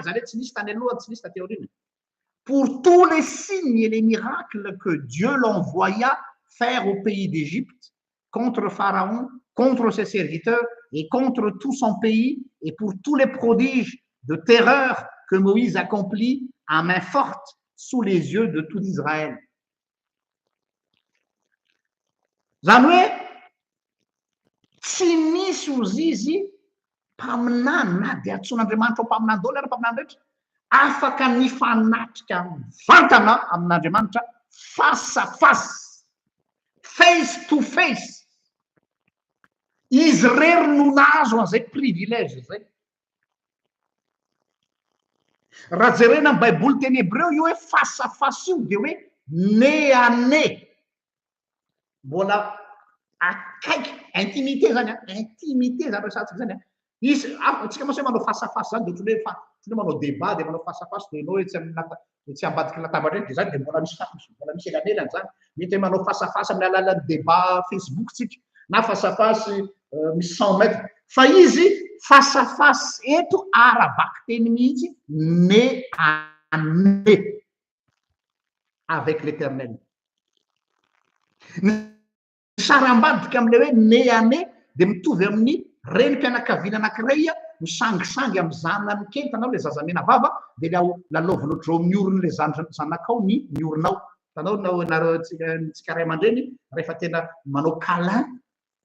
Pour tous les signes et les miracles que Dieu l'envoya faire au pays d'Égypte, contre Pharaon, contre ses serviteurs et contre tout son pays, et pour tous les prodiges de terreur que Moïse accomplit à main forte sous les yeux de tout Israël. Zany hoe tsy misy ozy izy mpaminany na dia antson'Andriamanitra ho mpaminany daholo ary mpaminany rehetra afaka nifanatrika mivantana amin'Andriamanitra face à face to face izy rery no nahazo an'izay privilège zay raha jerena amin'ny baiboly teny hébreu io hoe face à face io dia hoe nez à nez mbola akaiky intimité zany intimité zany resatsika zany izy tsika mos hoe manao face à face zany de ohatry hoe manao débat de manao face à face de anao tsy ambadiky latabatra reny de zany de mbola misy elanelany zany mety hoe manao face à face amin'ny alalan'ny débat Facebook tsika na face à face misy 100 mètres fa izy face à face eto arabaky teny mihitsy nez à nez avec l'Éternel. Sary ambadika am'le hoe nez à nez de mitovy amin'ny renim-pianakaviana anankiray misangisangy amin'ny zanany kely tanao le zazamena vava de lalaovina ohatr'izao miorona le zanakao ny mioronao tanao tsika ray aman-dreny rehefa tena manao câlin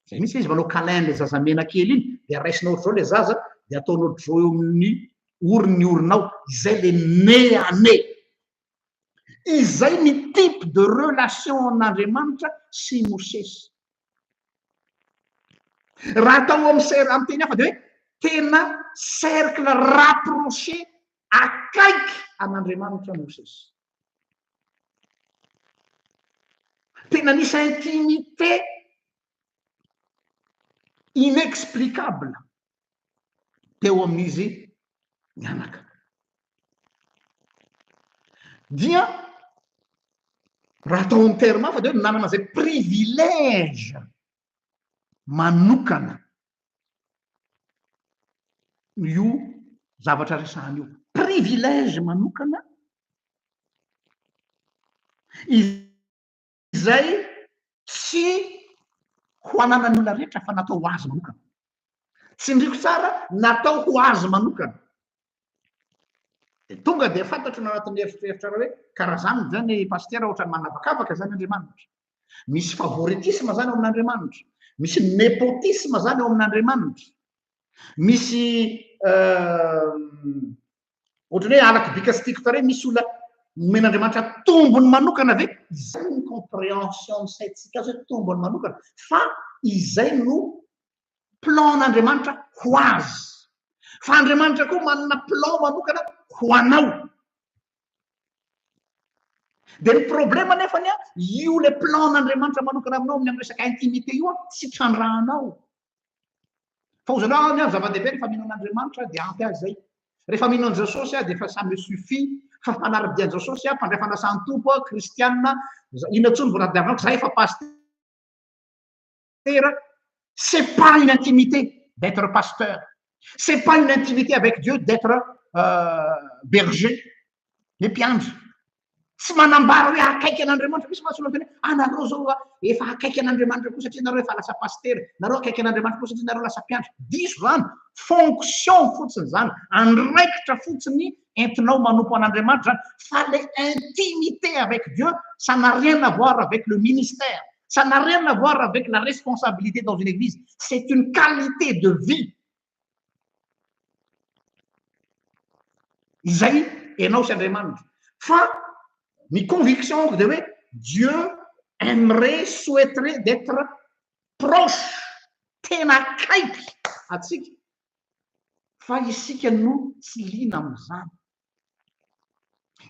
zay misy izy manao câlin le zazamena kely iny de raisinao ohatr'izao le zaza de ataonao ohatr'izao eo amin'ny orony oronao izay le nez à nez izay ny type de relation an'Andriamanitra sy Mosesy. Raha atao amin'ny teny hafa de hoe tena cercle rapproché akaiky an'Andriamanitra Mosesy. Tena nisy intimité inexplicable teo amin'izy mianaka. Dia raha atao amin'ny terme hafa de hoe nanana zay privilège manokana io zavatra resahana io. Privilège manokana izay tsy ho ananan'ny olona rehetra fa natao ho azy manokana. Tsy ndriko tsara, natao ho azy manokana. Tonga de fantatro anatin'ny eritreritra hoe karaha zany zany pastera ohatrany manavakavaka zany Andriamanitra. Misy favoritisme zany ao amin'Andriamanitra. Misy népotisme zany ao amin'Andriamanitra. Misy ohatrany hoe alaka bika sy tiako tare misy olona men'Andriamanitra tombony manokana ve izay ny compréhension saintsika azy hoe tombony manokana fa izay no plan'Andriamanitra ho azy. Fa Andriamanitra koa manana plan manokana ho anao. De ny problema nefany io le plan'Andriamanitra manokana aminao amin'ny resaka intimité io tsy trandrahanao. Fa ozanao ny zava-dehibe rehefa mino an'Andriamanitra de ampy azy zay. Rehefa mino an Jesosy de fa ça me suffit. Fa fanaradian Jesosy mpandray fanasany tompo kristianina ina tsony vao radiavanako za efa pasteur. C'est pas une intimité d'être pasteur. C'est pas une intimité avec Dieu d'être berger. Les mpiandry. Tsy manambara hoe akaiky an'Andriamanitra misy masolo teny nareo zao efa akaiky an'Andriamanitra koa satria nareo efa lasa pasteur, nareo akaiky an'Andriamanitra koa satria nareo lasa mpiandry. Diso zany, fonction fotsiny zany, andraikitra fotsiny entinao manompo an'Andriamanitra zany, fa le intimité avec Dieu, ça n'a rien à voir avec le ministère, ça n'a rien à voir avec la responsabilité dans une église, c'est une qualité de vie. Izay enao sy Andriamanitra. Fa mes convictions de Dieu aimerait, souhaiterait d'être proche, tena akaiky atsika. Fa isika no tsy lina am'izany.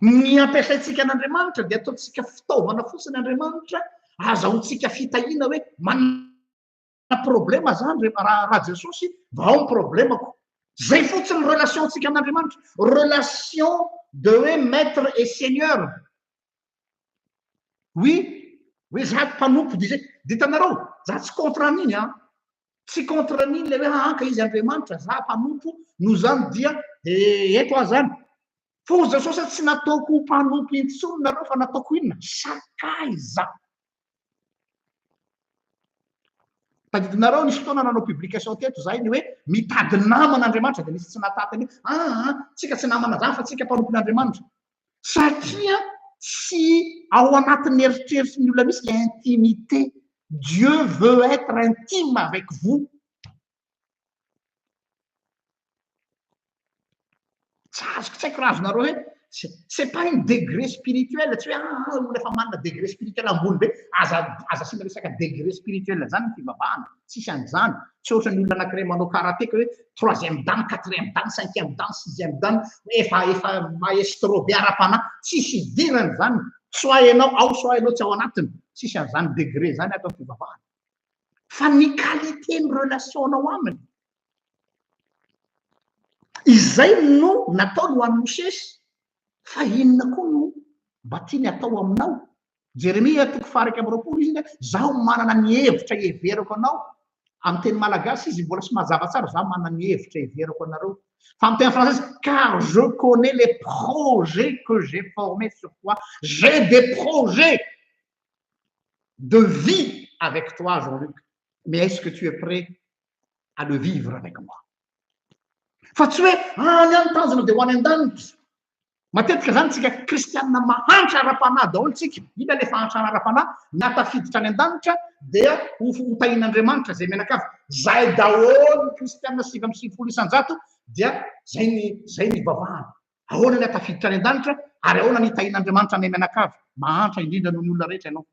Ny ampiasaitsika an'Andriamanitra dia ataontsika fitaovana fotsiny Andriamanitra, azahoantsika fitahiana hoe manana problema zany raha Jesosy, va ao problemako. Zay fotsiny relation tsika an'Andriamanitra, relation de maître et seigneur. Oui, oui, za mpanompo disait, ditanareo, za tsy contre an'iny tsy contre an'iny le hoe anka izy Andriamanitra, za mpanompo, no zany dia eto aho zany. Fa ozy Jesosy tsy nataoko mpanompo intsony nareo fa nataoko inona? Sakaiza. Tadidinareo nisy fotoana nanao publication teto za iny hoe mitady naman'Andriamanitra de nisy tsy natatiny tsika tsy namana zany fa tsika mpanompon'Andriamanitra. Satria si ao anatin'ny eritreritry ny olona misy l'intimité, Dieu veut être intime avec vous. Tsy haiko raha azonareo hoe c'est pas une degré spirituel, tsy hoe olona efa manana degré spirituel ambony be aza sy miresaka degré spirituel zany ny fivavahana, tsisy an'izany. Tsy ohatran'ny olona anankiray manao karatéka hoe troisième dan, quatrième dan, cinquième dan, sixième dan, efa maestro be ara-panahy, tsisy idirany zany. Soit ianao ao, soit ianao tsy ao anatiny, tsisy an'izany degré zany atao fivavahana. Fa ny qualité ny relationao aminy. Izay no natao ho an'i Mosesy, fa inona koa no mba tiany atao aminao. Jeremia 3:4 izy zaho manana ny hevitra heverako anao. Amin'ny teny malagasy izy mbola tsy mazava tsara, zaho manana ny hevitra heverako anareo. Fa amin'ny teny français, car je connais les projets que j'ai formés sur toi. J'ai des projets de vie avec toi, Jean-Luc. Mais est-ce que tu es prêt à le vivre avec moi? Fa tsy hoe any any tanjona de ho any an-danitra. Matetika zany tsika kristianina mahantra ara-panahy daholo tsika. Ina le fahantrana ara-panahy natafiditra any an-danitra dia ho tahin'Andriamanitra zay menakavy. Zay daholo ny kristianina 750 isanjato dia zay ny vavahana. Ahoana le tafiditra any an-danitra? ary ahoana nitahin'Andriamanitra any mianakavy mahantra indrindra noho ny olona rehetra ianao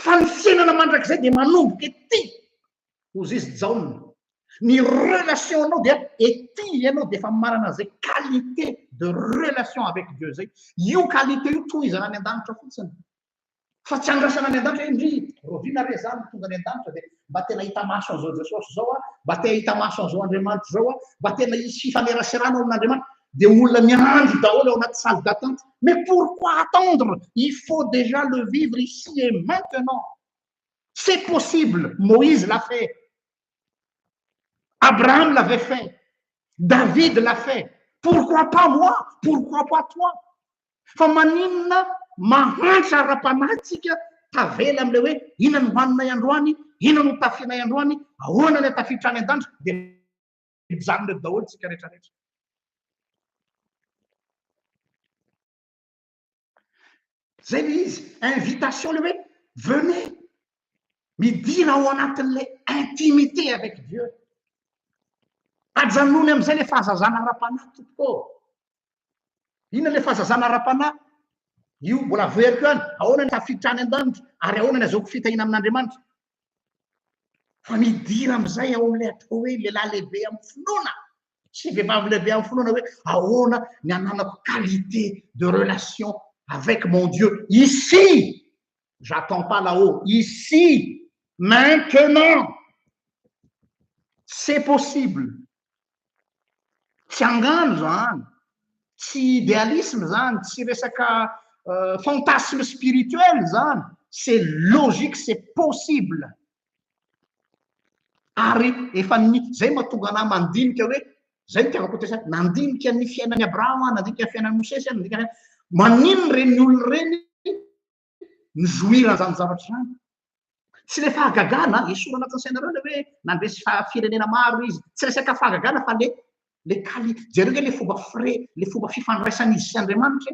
fa ny fiainana mandrakizay dia manomboka ety ozy izy jaona ny relation anao dia ety ianao dia efa manana zay qualité de relation avec Dieu zay io qualité io tohizana any an-danitra fotsiny fa tsy andrasana any an-danitra indri rovina re zany tonga any an-danitra dia mba tena hita maso an'izao Jesosy zao a mba tena hita maso an'izao Andriamanitra zao a mba tena hisy fifaneraserana ao amin'Andriamanitra dia olona miandry daholo ao anaty salle d'attente mais pourquoi attendre il faut déjà le vivre ici et maintenant c'est possible Moïse l'a fait Abraham l'avait fait David l'a fait pourquoi pas moi pourquoi pas toi fa maninona mahantra ara-panahytsika tavela am'le hoe ina no hoaninay androany ina no tafianay androany ahoana ny tafiditra any an-danitra dia mijanona daholo tsika rehetrarehetra zay le izy invitation le hoe venez midira ao anatin'le intimité avec Dieu ajanony am'izay le fahazazana ara-panahy tokoa inona le fahazazana ara-panahy io mbola veriko any ahoana ny tafiditra any an-danitra ary ahoana ny azoko fitahina amin'Andriamanitra fa midira am'izay ao am'le atao hoe lehilahy lehibe amin'ny finoana sy vehivavy lehibe amin'ny finoana hoe ahoana ny ananako qualité de relation avec mon Dieu ici j'attends pas là-haut ici maintenant c'est possible tsy angano zany tsy idéalisme zany tsy resaka fantasme spirituel zany c'est logique c'est possible ary efa ny zay mahatonga anahy mandinika hoe zay ny tiavako tesa nandinika ny fiainan'ny Abrahama nandinika ny fiainan'ny Mosesy nandinika manino reny olona reny ny jouir zany zavatra zany tsy le fahagagana esora anatin'ny sainareo le hoe nandresy firenena maro izy tsy resaka fahagagana fa le qualité jereo le fomba frais le fomba fifandraisan'izy sy Andriamanitra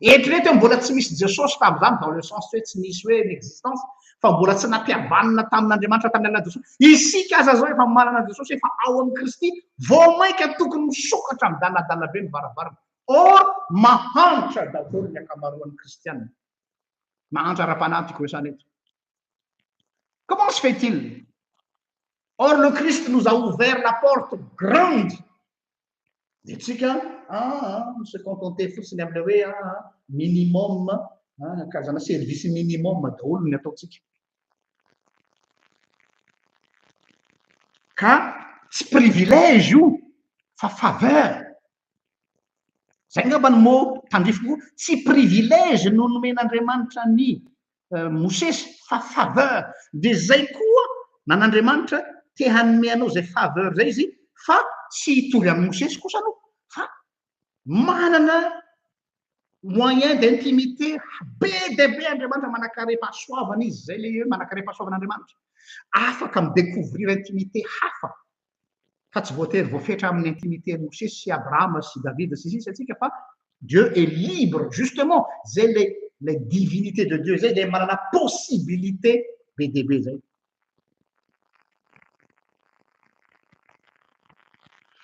eritrereto mbola tsy misy Jesosy tam'izany dans le sens hoe tsy nisy hoe l'existence fa mbola tsy nampiabanina tamin'Andriamanitra tamin'ny ala Jesosy isika aza zao efa manana Jesosy efa ao amin'ny Kristy vao mainka tokony misokatra amin'ny daladala be ny varavarana or mahantra daholo ny ankamaroan'ny kristianina mahantra ara-panahy ty koesana eto comment se fait-il or le Christ nous a ouvert la porte grande dia tsika se contenter fotsiny am'le hoe minimum kazana service minimum daholo ny ataotsika ka tsy privilège io fa faveur zay ngamba ny mo tandrifiko tsy privilège no nomen'Andriamanitra ny Mosesy fa faveur dia zay koa nan'Andriamanitra te hanome anao zay faveur zay izy fa tsy hitovy amin'ny Mosesy kosa anao fa manana moyen d'intimité be dia be Andriamanitra manakarepasoavana izy zay le manakarepasoavan'Andriamanitra afaka midécouvrir intimité hafa fa tsy voatery voafetra amin'ny intimité Mosesy sy Abraham sy David sy sisy atsika fa Dieu est libre justement zay les divinités de Dieu zay le manana possibilité be dia be zay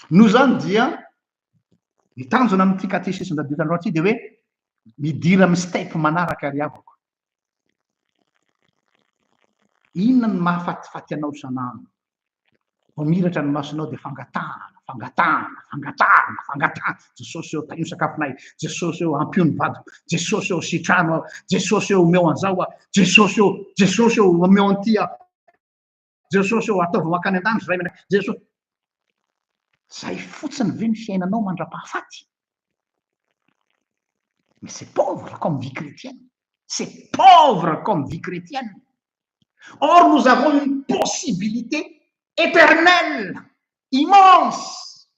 no zany dia mitanjona amin'ity catéchisme daditandro aty dia hoe midira amin'ny step manaraka ary avako inona ny mahafatifaty anao isan'andro vao miratra ny masonao dia fangatana Jesosy eo taino sakafonay Jesosy eo ampio ny vadiko Jesosy eo sitrano Jesosy eo omeo an'izao Jesosy eo omeo an'ity Jesosy eo ataovy makany an-danitra ray Jesosy zay fotsiny ve ny fiainanao mandra-pahafaty mais c'est pauvre comme vie chrétienne c'est pauvre comme vie chrétienne or nous avons une possibilité éternelle immense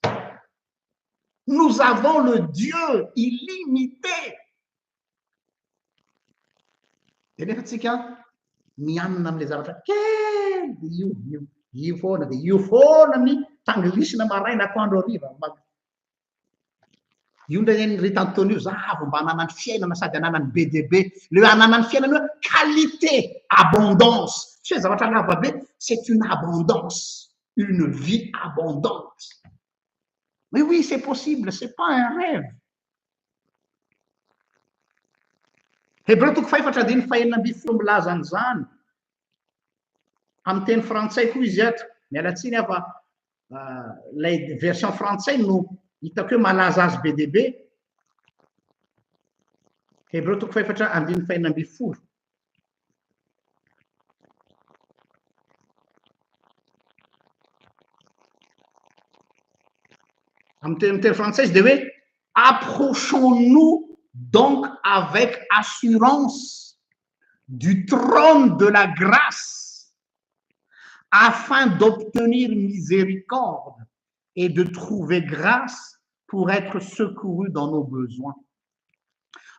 nous avons le Dieu illimité dia nefa tsika mianina am'le zavatra kely io foana dia io foana ny tangilisina maraina atoandro hariva io ndray ny rytanontony io zavo mba hananany fiainana sady hananany be dia be le hananany fiainana hoe qualité abondance tsy hoe zavatra lava be c'est une abondance une vie abondante Mais oui, c'est possible, c'est pas un rêve. Hébreu toko faefatra dimy fahenina amby folo milaza an'izany. Amin'ny teny frantsay koa izy eto. Mialatsiny afa lay version frantsay no hitako hoe malaza azy be dia be. Hébreu toko faefatra andimy fahenina amby folo. Amin'ny teny frantsay izy dia hoe approchons-nous donc avec assurance du trône de la grâce afin d'obtenir miséricorde et de trouver grâce pour être secouru dans nos besoins.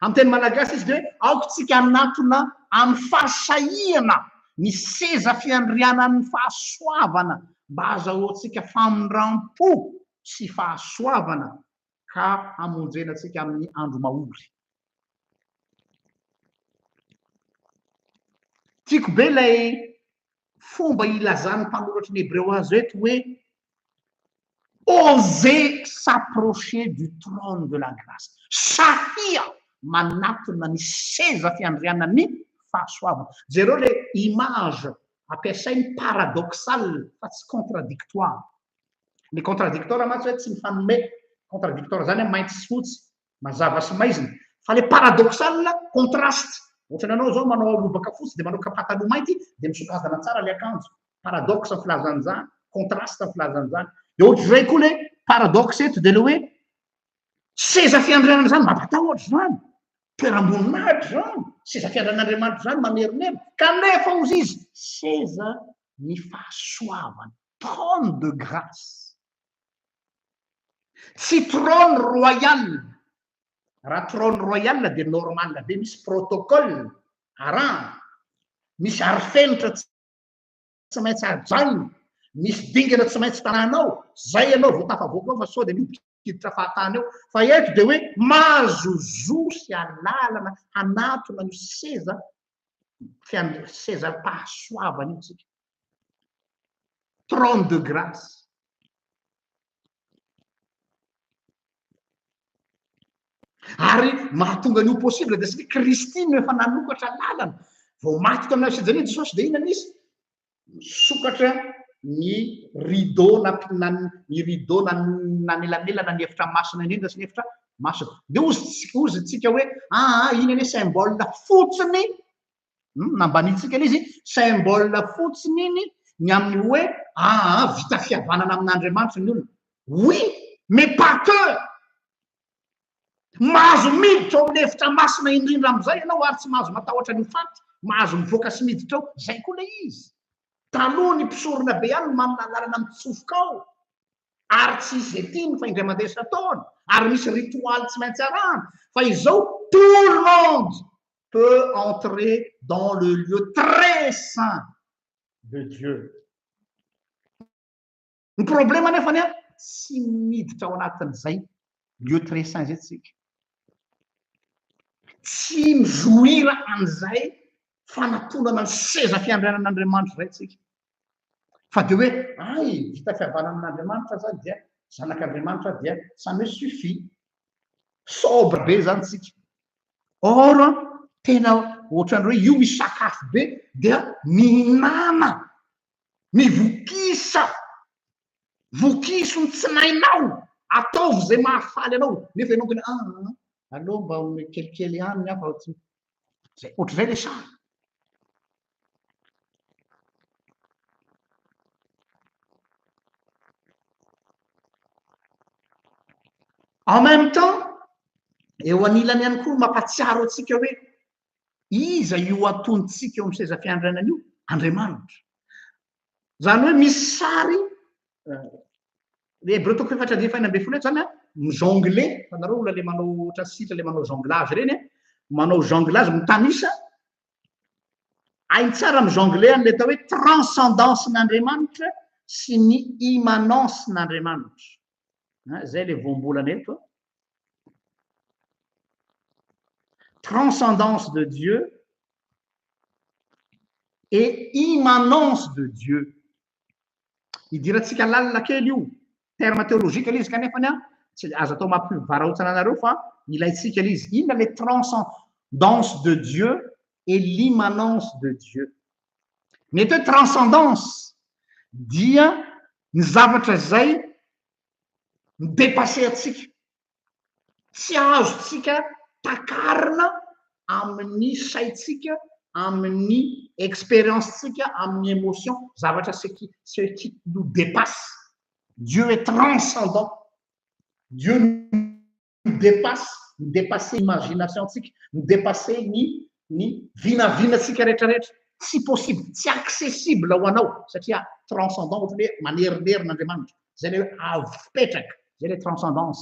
Amin'ny teny malagasy izy dia hoe aokontsika hanatona amin'ny fahasahiana ny seza fiandrianan'ny fahasoavana mba azahoantsika famindram-po sy fahasoavana ka hamonjenantsika amin'ny andro mahory. Tiako be ilay fomba ilazan'ny mpanoratra ny Hébreu azy eto hoe oser s'approcher du trône de la grâce. Sahia manatona ny seza fiandrianan'ny fahasoavana. Jereo le image ampiasainy paradoxale fa tsy contradictoire. Ny contradictoire mantsy hoe tsy mifanome. Contradictoire zany mainty sy fotsy, mazava sy maizina. Fa le paradoxale contraste. Ohatrany anao zao manao lobaka fotsy dia manao pataloha mainty dia misokajana tsara le akanjo. Paradoxe ny filazan'izany, contraste ny filazan'izany. Dia ohatr'izay koa le paradoxe eto dia le hoe seza fiandrianana zany mampatahotra zany. Toeram-boninahitra zany, seza fiandrian'Andriamanitra zany manerinero. Kanefa ozy izy seza ny fahasoavana, trône de grâce. Tsy trône royal. Raha trône royal dia normal be, misy protocole arahana, misy arifenitra tsy maintsy ajaina, misy dingana tsy maintsy tanànao, zay ianao vao tafavoaka ao fa sao dia miditra fahatany eo. Fa eto dia hoe mazozo sy alalana hanatona ny seza pahasoavana io tsika. Trône de grâce. Ary mahatonga an'io possible dia satria Kristy no efa nanokatra lalana. Vao maty tao amin'ny Jesosy Jesosy dia inona nisy? Sokatra ny rideau nanelanelana ny efitra masina indrindra sy ny efitra masina. Dia ozy tsika hoe iny anie symbole fotsiny, nambanitsika izy symbole fotsiny iny ny amin'ny hoe vita fihavanana amin'Andriamanitra ny olona. Oui, mais pas que. Mahazo miditra ao amin'ny efitra masina indrindra amin'izay ianao ary tsy mahazo matahotra ny faty, mahazo mivoaka sy miditra ao, zay koa le izy. Taloha ny mpisorona be ihany manana lalana mitsofoka ao, ary tsy izy etiny fa indray mandeha isan-taona, ary misy ritualy tsy maintsy arahana. Fa izao tout le monde peut entrer dans le lieu très saint de Dieu. Ny problème anefa ny tsy miditra ao anatin'izay lieu très saint zay tsika. Tsy mijoira an'izay fanatonana ny seza fiandrianan'Andriamanitra zay tsika. Fa dia hoe vita fihavanana amin'Andriamanitra zany dia zanak'Andriamanitra dia ça me suffit. Sobre be zany tsika. Or tena ohatran'ny hoe io misakafo be dia mihinana, mivokisa, vokiso ny tsinainao, ataovy zay mahafaly anao. Nefa ianao kena allo mba kelikely ihany afa zay ohatr'izay le sary. En même temps, eo anilany ihany koa mampatsiaro antsika hoe iza io atontsika eo amin'ny seza fiandrianana io? Andriamanitra. Zany hoe misy sary Hébreu toko efatra dia faina amby folo eto zany mijongle, fanareo olona le manao ohatra sitra le manao jonglage reny manao jonglage mitanisa. Hainy tsara mijongle an'le atao hoe transcendance n'Andriamanitra sy ny immanence n'Andriamanitra. Zay le voambolana eto. Transcendance de Dieu et immanence de Dieu. Idiratsika lalina kely io. terme théologique ilay izy kanefany a tsy azo atao mampivaraotsana anareo fa ilaitsika ilay izy inona le transcendance de Dieu et l'immanence de Dieu. Mety hoe transcendance dia ny zavatra zay midépassé atsika tsy azotsika takarina amin'ny saitsika amin'ny expérience-tsika amin'ny émotion zavatra ce qui nous dépasse. Dieu est transcendant. Dieu nous dépasse, nous dépasser imagination-tsika, nous dépasser ny vinavinatsika rehetrarehetra. Si possible, tsy accessible ho anao satria transcendant ohatra hoe manerinerin'Andriamanitra. Zay le hoe avipetraka, zay le transcendance.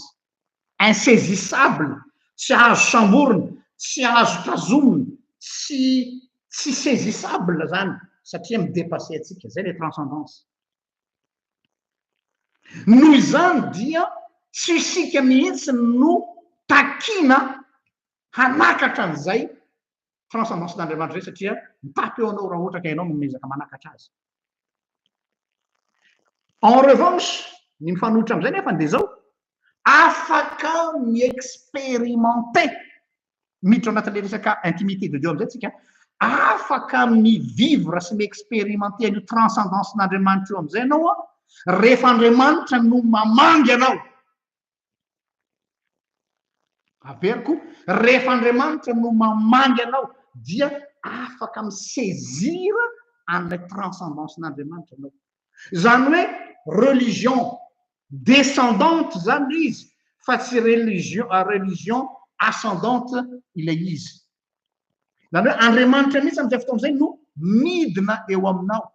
Insaisissable, tsy azo samborina, tsy azo tazomina, tsy saisissable zany satria midépassé atsika, zay le transcendance. Noho izany dia tsy isika mihitsy no takina hanakatra an'izay transcendance n'Andriamanitra zay satria mitapy eo anao raha ohatra ka ianao no miezaka manakatra azy. En revanche, ny mifanohitra am'izay nefa de zao afaka miexpérimenter miditra anatin'le resaka intimité de Dieu am'izay tsika afaka mivivre sy miexpérimenter io transcendance n'Andriamanitra io am'izay anao a rehefa Andriamanitra no mamangy anao. Averiko, rehefa Andriamanitra no mamangy anao dia afaka misaisira an'ilay transcendance n'Andriamanitra anao. Zany hoe religion descendante zany izy fa tsy religion ascendante ilay izy. Zany hoe Andriamanitra mihitsy am'izay fotoan'izay no midina eo aminao.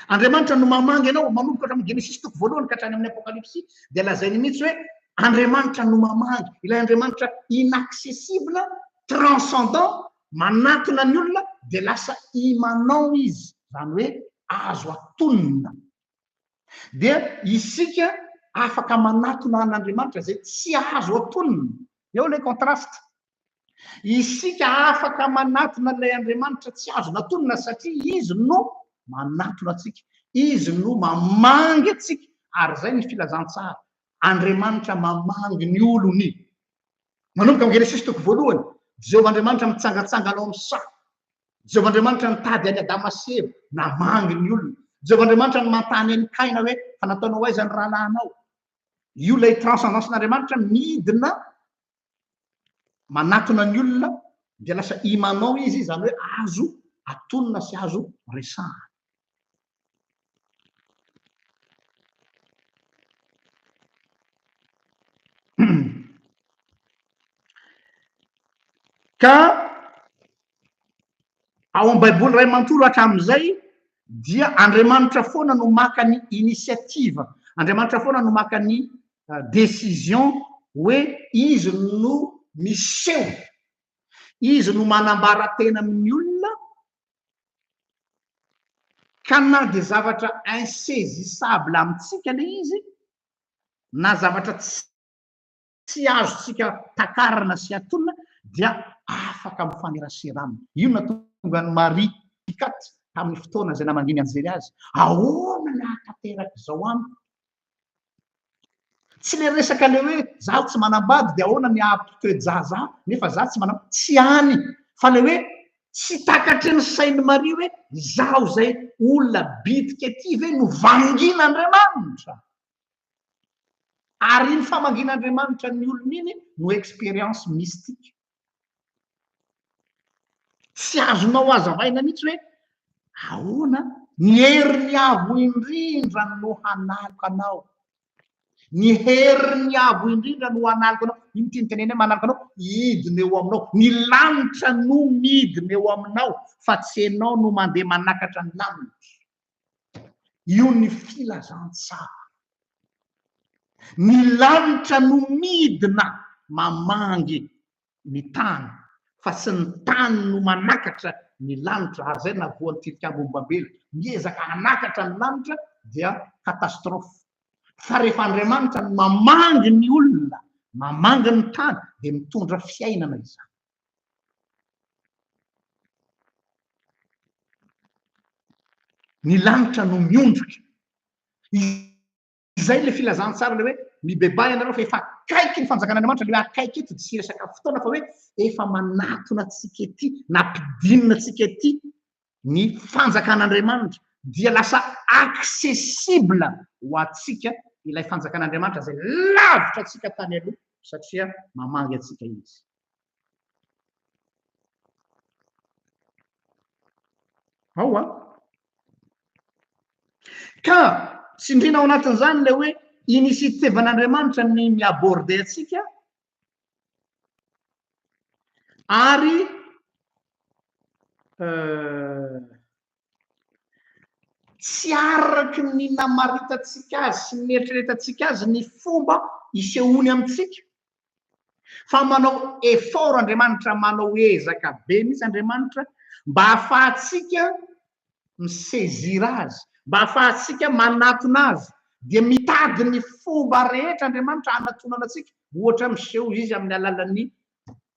Andriamanitra no mamangy anao manomboka hatramin'ny Genesis toko voalohany ka hatrany amin'ny Apocalypse dia lazainy mihitsy hoe Andriamanitra no mamangy, ilay Andriamanitra inaccessible, transcendant, manatona ny olona dia lasa immanent izy, zany hoe azo atonina. Dia isika afaka manatona an'Andriamanitra zay tsy azo atonina. Eo le contraste. Isika afaka manatona ilay Andriamanitra tsy azo natonina satria izy no manatona atsika, izy no mamangy atsika, ary zay ny filazantsara. Andriamanitra mamangy ny olony. Manomboka amin'ny Genesis toko voalohany, Jehovah-Andriamanitra mitsangatsangana ao amin'ny saka. Jehovah-Andriamanitra nitady any Adama sy Eva, namangy ny olona. Jehovah-Andriamanitra no mantany any Kaina hoe fa nataonao aiza ny rahalahinao. Io lay transcendance n'Andriamanitra midina manatona ny olona dia lasa immanent izy, zany hoe azo atonina sy azo resahana. Ka ao amin'ny baiboly ray manontolo hatramin'izay dia Andriamanitra foana no maka ny initiative, Andriamanitra foana no maka ny décision hoe izy no miseho, izy no manambara tena amin'ny olona ka na dia zavatra insaisissable amintsika le izy na zavatra tsy azotsika takarina sy atonina dia afaka mifaneraserana aminy. Io natonga ny Marie Picaty tamin'ny fotoana zay namanginy anjery azy. Ahoana ny ahatanteraka izao amiko? Tsy le resaka le hoe zaho tsy manambady dia ahoana ny ahatoejaza nefa zaho tsy manambady, tsy any, fa le hoe tsy takatry ny sain'ny Maria hoe zaho zay olona bitika ety ve no vangin'Andriamanitra. Ary iny famangin'Andriamanitra ny olona iny no expérience mystique. Tsy azonao azavaina mihitsy hoe ahoana ny herin'ny avo indrindra no hanalika anao, ny herin'ny avo indrindra no hanalika anao. Iny tianytenena hoe manalika anao hidina eo aminao, ny lanitra no midina eo aminao fa tsy ianao no mandeha manakatra ny lanitra. Io ny filazantsara. Ny lanitra no midina mamangy ny tany fa tsy ny tany no manakatra ny lanitra. Ary zay navoan'ny tilikambo Babely, miezaka hanakatra ny lanitra dia catastrophe. Fa rehefa Andriamanitra no mamangy ny olona, mamangy ny tany dia mitondra fiainana izany. Ny lanitra no miondrika. zay le filazantsara le hoe mibebay anareo fa efa akaiky ny fanjakan'andriamanitra le akaiky eto tsy resaka fotoana fa hoe efa manatona atsika ety nampidinina atsika ety ny fanjakan'andriamanitra dia lasa accessible ho atsika ilay fanjakan'andriamanitra zay lavitra atsika tany aloha satria mamangy atsika izy. ao a ka sindrina ao anatin'izany le hoe initiatevan'andriamanitra ny miaborde atsika ary tsy araky ny namaritatsika azy sy mieritreretantsika azy ny fomba isehony amitsika fa manao effort andriamanitra manao ezaka be mihitsy andriamanitra mba ahafahatsika misezira azy mba ahafahatsika manatona azy dia mitady ny fomba rehetra andriamanitra anatonana atsika ohatra miseho izy amin'ny alalan'ny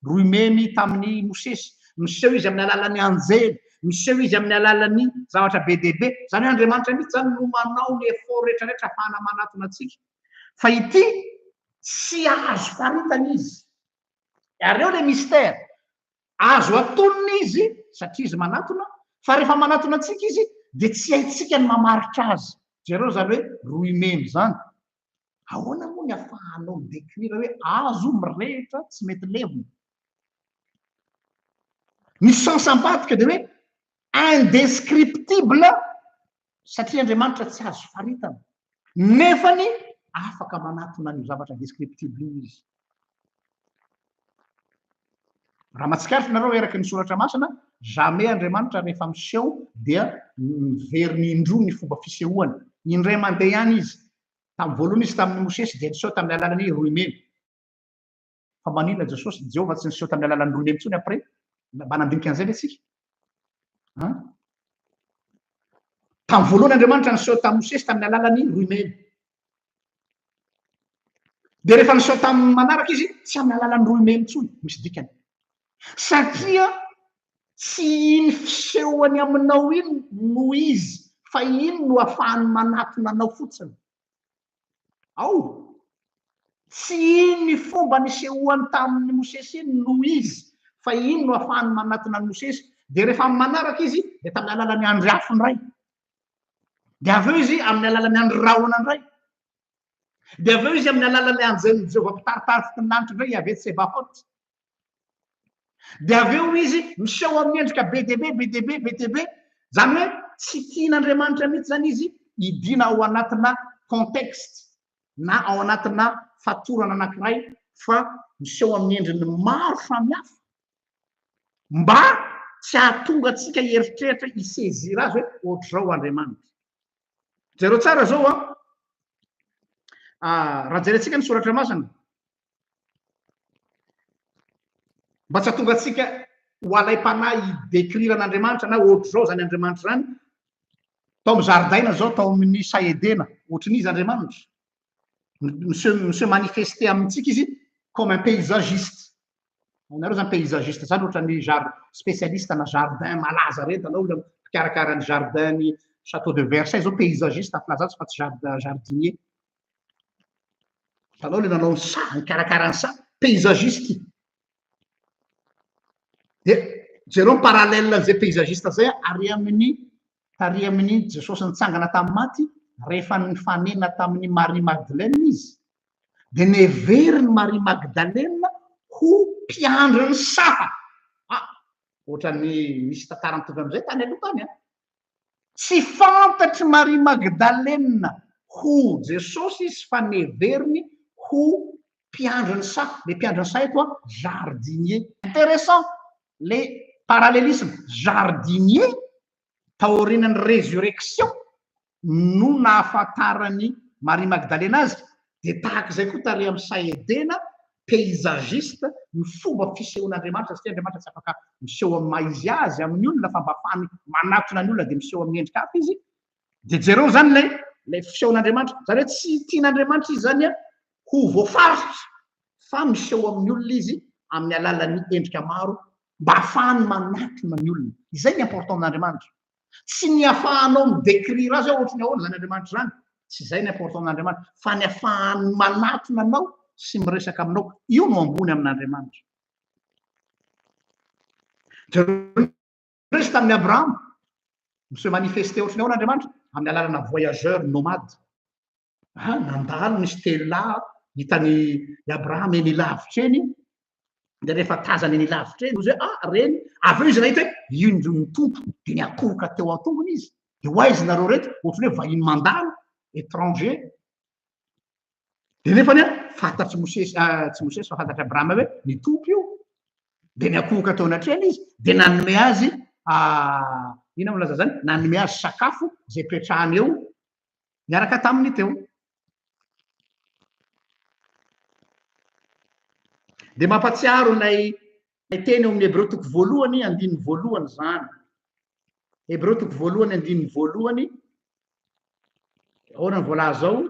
roimeny tamin'ny mosesy miseho izy amin'ny alalan'ny anjely miseho izy amin'ny alalan'ny zavatra be deaibe zany hoe andriamanitra mihitsy zany no manao ny effort rehetrarehetra ahafahana manatona atsika fa ity tsy azo faritana izy areo le mystère azo atonona izy satria izy manatona fa rehefa manatona atsika izy dia tsy haitsika ny mamaritra azy jereo zany hoe roimeny zany ahoana moa ny ahafahanao midécrire hoe azo mirehitra tsy mety levona ny sens ambadika dia hoe indescriptible satria andriamanitra tsy azo faritana nefany afaka manatona ny zavatra indescriptible io izy raha matsikaritra nareo eraky ny soratra masina jamais andriamanitra rehefa miseho dia mivery ny indroa ny fomba fisehoany indray mandeha ihany izy tamin'ny voalohany izy tamin'ny mosesy dia niseho tamin'ny alalan'ny roimeny fa maninona jesosy jehovah tsy niseho tamin'ny alalan'ny roimeny tsony après mba nandinika an'izay le tsika tamin'ny voalohany andriamanitra niseho tamin'ny mosesy tamin'ny alalan'ny roimeny dia rehefa niseho tamin'ny manaraka izy tsy amin'ny alalan'ny roimeny tsony misy dikany satria tsy iny fisehoany aminao iny no izy fa iny no ahafahany manatona anao fotsiny ao tsy iny ny fomba nisehoany tamin'ny mosesy iny no izy fa iny no ahafahany manatona ny mosesy dia rehefa manaraka izy dia tamin'ny alalan'ny andry afo ndray dia avy eo izy amin'ny alalan'ny andry rahona ndray dia avy eo izy amin'ny alalan'ny anjeny jehovah mpitaritarify ny lanitra ndray avy tsebahoty dia avy eo izy miseho amin'ny endrika be deaibe zany hoe tsy tian'andriamanitra mihitsy zany izy idina ao anatina contexte na ao anatina fatorana anankiray fa miseho amin'ny endriny maro samihafa mba tsy ahatonga atsika heritreritra hisezira azy hoe ohatr'izao andriamanitra jereo tsara zao raha jerentsika ny soratra masina mba tsy ahatonga atsika ho alay-panahy idécrire an'andriamanitra na ohatr'izao zany andriamanitra zany tao amin'ny zaridaina zao tao amin'ny saedena ohatrin'izy andriamanitra monsieur manifesté amintsika izy comme un paysagiste anareo zany paysagiste zany ohatran'ny spécialiste na jardin malaza rety anao le mpikarakara ny jardin ny château de Versailles zao paysagiste filazatsy fa tsy jardinier tanao le nanao ny sa nikarakara ny sa paysagiste dia jereo ny parallèle an'izay paysagiste zay ary amin'ny jesosy nitsangana tamin'ny maty rehefa nifanena tamin'ny Marie Magdalene izy dia nevery ny Marie Magdalene ho mpiandro ny saha ohatran'ny misy tantara mitovy amin'izay tany aloha tany tsy fantatry Marie Magdalene ho jesosy izy fa neveriny ho mpiandro ny saha le mpiandro ny saha eto jardinier intéressant le parallélisme jardinier taorinan'ny résurrection no nahafantarany Marie Magdalene azy dia tahak'izay koa tary amin'ny saedena paysagiste ny fomba fisehoan'andriamanitra satria andriamanitra tsy afaka miseho amin'ny maizy azy amin'ny olona fa mba ahafahany manatona ny olona dia miseho amin'ny endrika hafa izy dia jereo zany le fisehoan'andriamanitra zany hoe tsy tian'andriamanitra izy zany ho voafaritra fa miseho amin'ny olona izy amin'ny alalan'ny endrika maro mba ahafahany manatona ny olona izay ny important n'andriamanitra tsy ny ahafahanao midécrire azy hoe ohatry ny ahoana zany andriamanitra zany tsy izay ny important amin'andriamanitra fa ny afahany manatona anao sy miresaka aminao io no ambony amin'andriamanitra resy tamin'ny abrahama miseho manifeste ohatrany ao n'andriamanitra amin'ny alalana voyageur nomade nandalo nisy tela hitany abrahama eny lavitra eny de rehefa tazany eny lavitra eny ozy hoe reny avy eo izy nahita hoe indro ny tompo de niakoroka teo an-tongony izy de hoaizy nareo reto ohatrany hoe vahiny mandalo étranger de nefany fantatry mosesy tsy mosesy fa fantatry abrahama hoe ny tompo io de niakoroka teo anatreny izy de nanome azy ina milaza zany nanome azy sakafo zay petrahany eo miaraka taminy teo de mampatsiaro lay teny eo amin'ny hebreo toko voalohany andininy voalohany zany hebreo toko voalohany andininy voalohany ahoana ny voalaza ao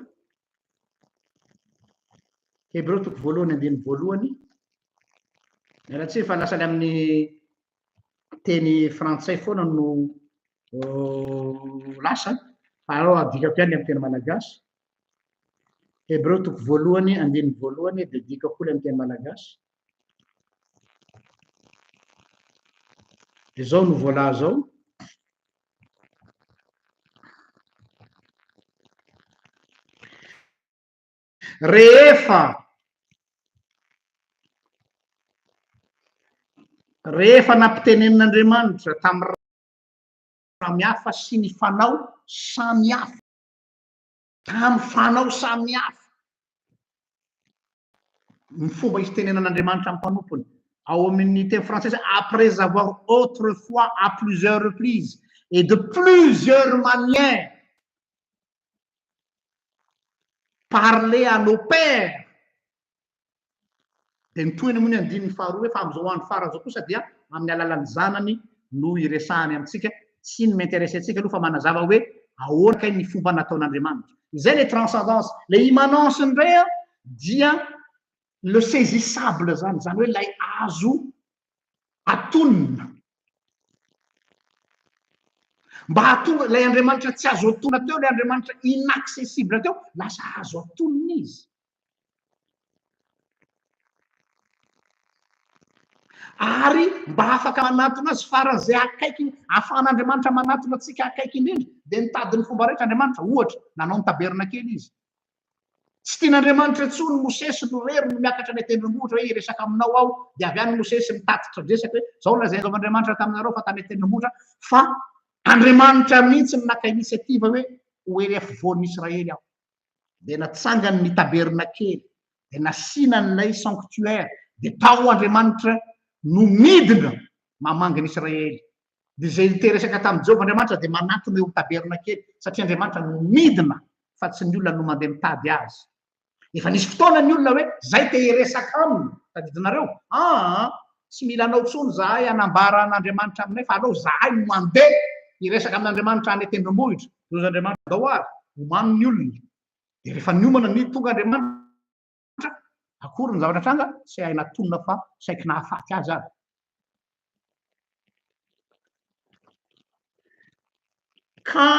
hebreo toko voalohany andininy voalohany mialatsy fa lasa le amin'ny teny frantsay foana no lasa fa ao adikako ihany amin'ny teny malagasy hebreo toko voalohany andininy voalohany de dikako le amin'ny teny malagasy de zao no voalaza ao rehefa nampitenen'andriamanitra tamin'ny samihafa sy ny fanao samihafa tamin'ny fanao samihafa ny fomba izy tenenan'andriamanitra amin'ny mpanompony ao amin'ny teny français après avoir autrefois à plusieurs reprises et de plusieurs manières parler à nos pères de nitohiny moa ny andininy faharoa hoe fa am'izao andro farany zao kosa dia amin'ny alalan'ny zanany no iresahany amitsika tsy ny m'intéresse atsika aloha fa manazava hoe ahoana kay ny fomba nataon'andriamanitra izay le transcendance le immanence ndray dia le saisissable zany zany hoe lay azo atonina mba hatonga lay andriamanitra tsy azo atona teo lay andriamanitra inaccessible teo lasa azo atonina izy ary mba afaka manatona azy faran'zay akaiky ahafahan'andriamanitra manatona atsika akaiky indrindra de nitadiny fomba rehetra andriamanitra ohatra nanao ny taberna kely izy tsy tian'andriamanitra tsony mosesy no rery no miakatra ny tendrombohitra hoe iresaka aminao ao de avy any mosesy mitatitra dresaka hoe zao lazain'andriamanitra taminareo fa tany tendrombohitra fa andriamanitra mihitsy naka initiativa hoe hoeref voan'israely aho de natsangany ny taberna kely de nasinan'lay sanctuaire de tao andriamanitra no midina mamangany israely de zay teresaka tamin'ny jehova andriamanitra de manatona eo taberna kely satria andriamanitra no midina fa tsy ny olona no mandeha mitady azy efa nisy fotoana ny olona hoe zay te hiresaka aminy tadidinareo tsy mila anao tsony zahay anambara an'andriamanitra aminay fa alao zahay no mandeha hiresaka amin'andriamanitra any tendrombohitra rozy andriamanitra dao ary omano ny olona de rehefa niomana ny tonga andriamanitra akory ny zavatra tranga sy hay natonina fa saiky nahafaty azy ary ka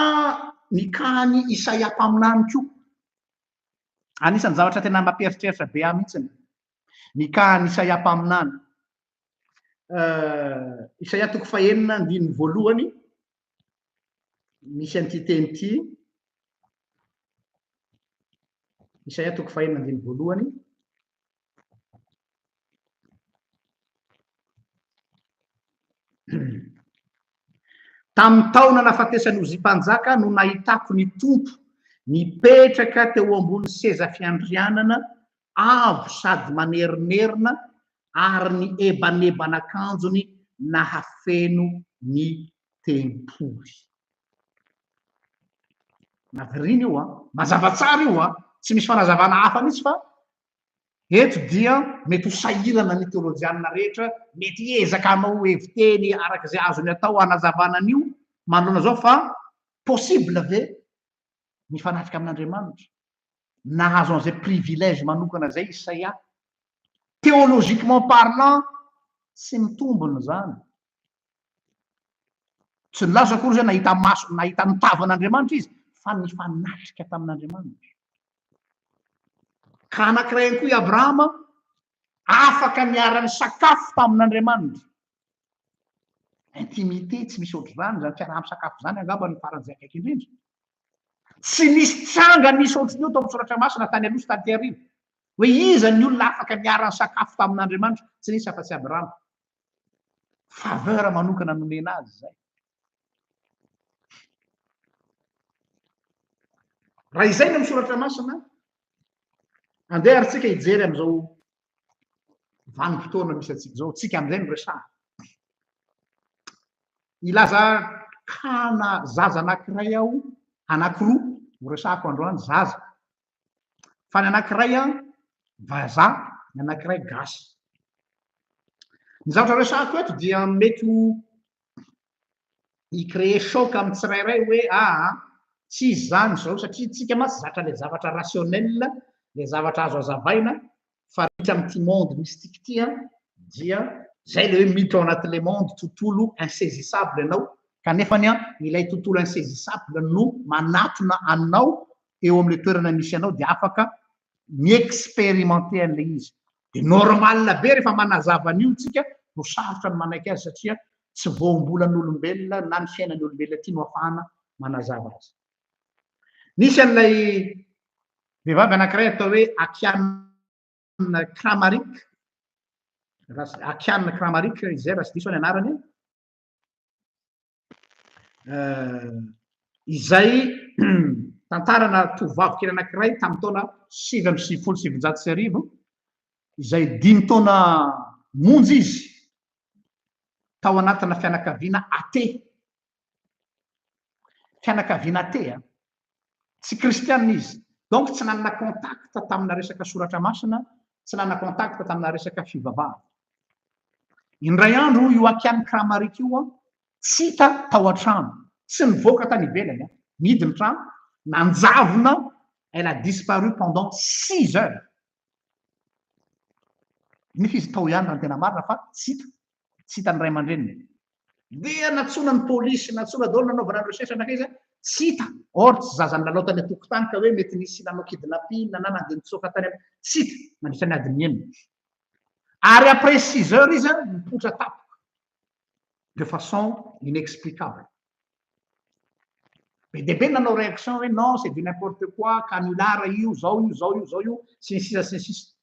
ny kahany Isaia mpaminany koa anisan'ny zavatra tena mampieritreritra be ahy mihitsiny ny kahany Isaia mpaminany Isaia toko fahenina andininy voalohany misy an'ity teny ity Isaia toko fahenina andininy voalohany tamin'ny taona nafatesany Ozia-mpanjaka no nahitako ny tompo nipetraka teo ambony seza fiandrianana avo sady manerinerina ary ny eban'eban'akanjony nahafeno ny tempoly navirina io mazava tsara io tsy misy fanazavana hafa mihitsy fa eto dia mety ho sahirana ny teolojianina rehetra mety ezaka anao heviteny arak'izay azony atao hanazavana an'io manoloana zao fa possible ve mifanatrika amin'andriamanitra nahazo an'izay privilège manokana zay Isaia théologiquement parlant tsy mitombony zany tsy nilaza akory zay nahita maso nahita nitavan'andriamanitra izy fa nifanatrika tamin'Andriamanitra. Ka anankiray koa i Abrahama afaka niara-ny sakafo tamin'Andriamanitra. Intimité tsy misy ohatr'izany zany fiarahamisakafo zany angamba ny faran'izay akaiky indrindra. Tsy nisy tranga nisy ohatrany io tao amin'ny soratra masina tany aloha sy tany tearivo hoe iza ny olona afaka niara-ny sakafo tamin'Andriamanitra, tsy nisy afa-tsy Abrahama. Faveur manokana nomena azy zay. Raha izay no misoratra masina, andeha aritsika hijery amin'izao vanim-potoana misy atsika zao, tsika amin'izay no resahana. Ilaza kana zaza anankiray aho, anankiroa ho resahako androany zaza. Fa ny anankiray vazaha, ny anankiray gasy. Ny zavatra resahako eto dia mety ho hi-créer choc amin'ny tsirairay hoe tsy izy zany zao satria tsika masy zatra le zavatra rationnel, le zavatra azo azavaina, fa ritra amin'ity monde mystique ity dia zay le hoe miditra ao anatin'le monde tontolo insaisissable ianao, kanefany ilay tontolo insaisissable no manatona anao eo amin'le toerana misy anao dia afaka mi-expérimenter an'le izy. De normal be rehefa manazava an'io tsika no sarotra ny manaiky azy satria tsy voambolan'olombelona na ny fiainan'ny olombelona ty no afahana manazava azy. Nisy an'ilay vehivavy anankiray atao hoe Akiane Kramaric. Akiane Kramaric izay raha tsy diso ny anarany. Izay tantarana tovovavy kely anankiray tamin'ny taona 1970 izay 5 taona monjy izy tao anatina fianakaviana athée. Fianakaviana athée tsy kristianina izy, donc tsy nanana contact tamina resaka soratra masina, tsy nanana contact tamina resaka fivavahana. Indray andro io Akiane Kramaric io tsy hita tao an-trano, tsy nivoaka tany ivelany, midiny trano, nanjavona, elle a disparu pendant 6 heures. Nefa izy tao ihany raha ny tena marina fa tsy hita ny ray aman-dreniny. Dia natsona ny polisy, natsona daholo nanaovana ny recherche anak'izy, tsy hita. Or tsy zazany lalao tany an-tokotany ka hoe mety nisy nanao kidnapping na nandeha nitsoaka tany amin'ny, tsy hita mandritra ny adiny enina. Ary après 6 heures izy mipotra tapoka de façon inexplicable. Be dia be nanao réaction hoe non c'est du n'importe quoi, canular io, zao io, sy ny sisa sy ny sisa.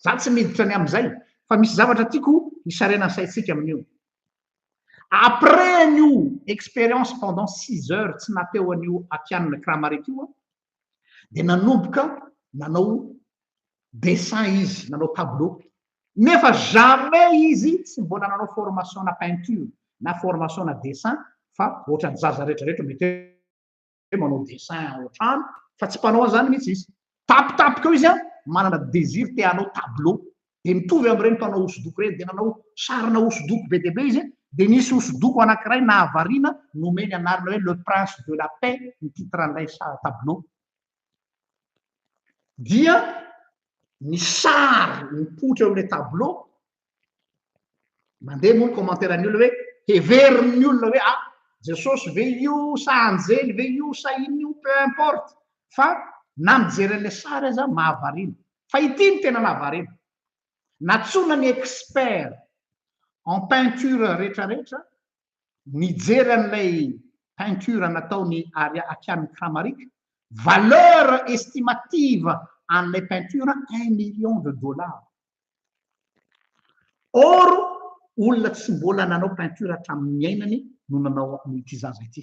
Za tsy miditra ny amin'izay, fa misy zavatra tiako hisarena ny saintsika amin'io. Après an'io expérience pendant 6 heures tsy nateo an'io Akiane Kramaric io dia nanomboka nanao dessin izy, nanao tableau. Nefa jamais izy tsy mbola nanao formation na peinture na formation na dessin, fa ohatran'ny zaza rehetrarehetra mety hoe manao dessin ao an-trano fa tsy mpanao an'izany mihitsy izy. Tapitapika eo izy manana désir te hanao tableau, de mitovy amin'ireny mpanao hosodoko ireny, de nanao sarina hosodoko be dia be izy, de nisy hosodoko anankiray nahavariana nomeny anarana hoe le prince de la paix ny titran'ilay tableau. Dia ny sary mipoitra eo amin'ilay tableau, mandeha moa ny commentaire an'ny olona hoe heverin'ny olona hoe Jesosy ve io sa anjely ve io sa ino io, peu importe, fa na mijery an'ilay sary aza mahavariana. Fa ity ny tena nahavariana. Natsona ny expert en peinture rehetrarehetra nijery an'ilay peinture nataony Akiane Kramaric, valeur estimative an'ilay peinture $1 million. Or olona tsy mbola nanao peinture hatramin'ny ainany no nanao ity zaza ity.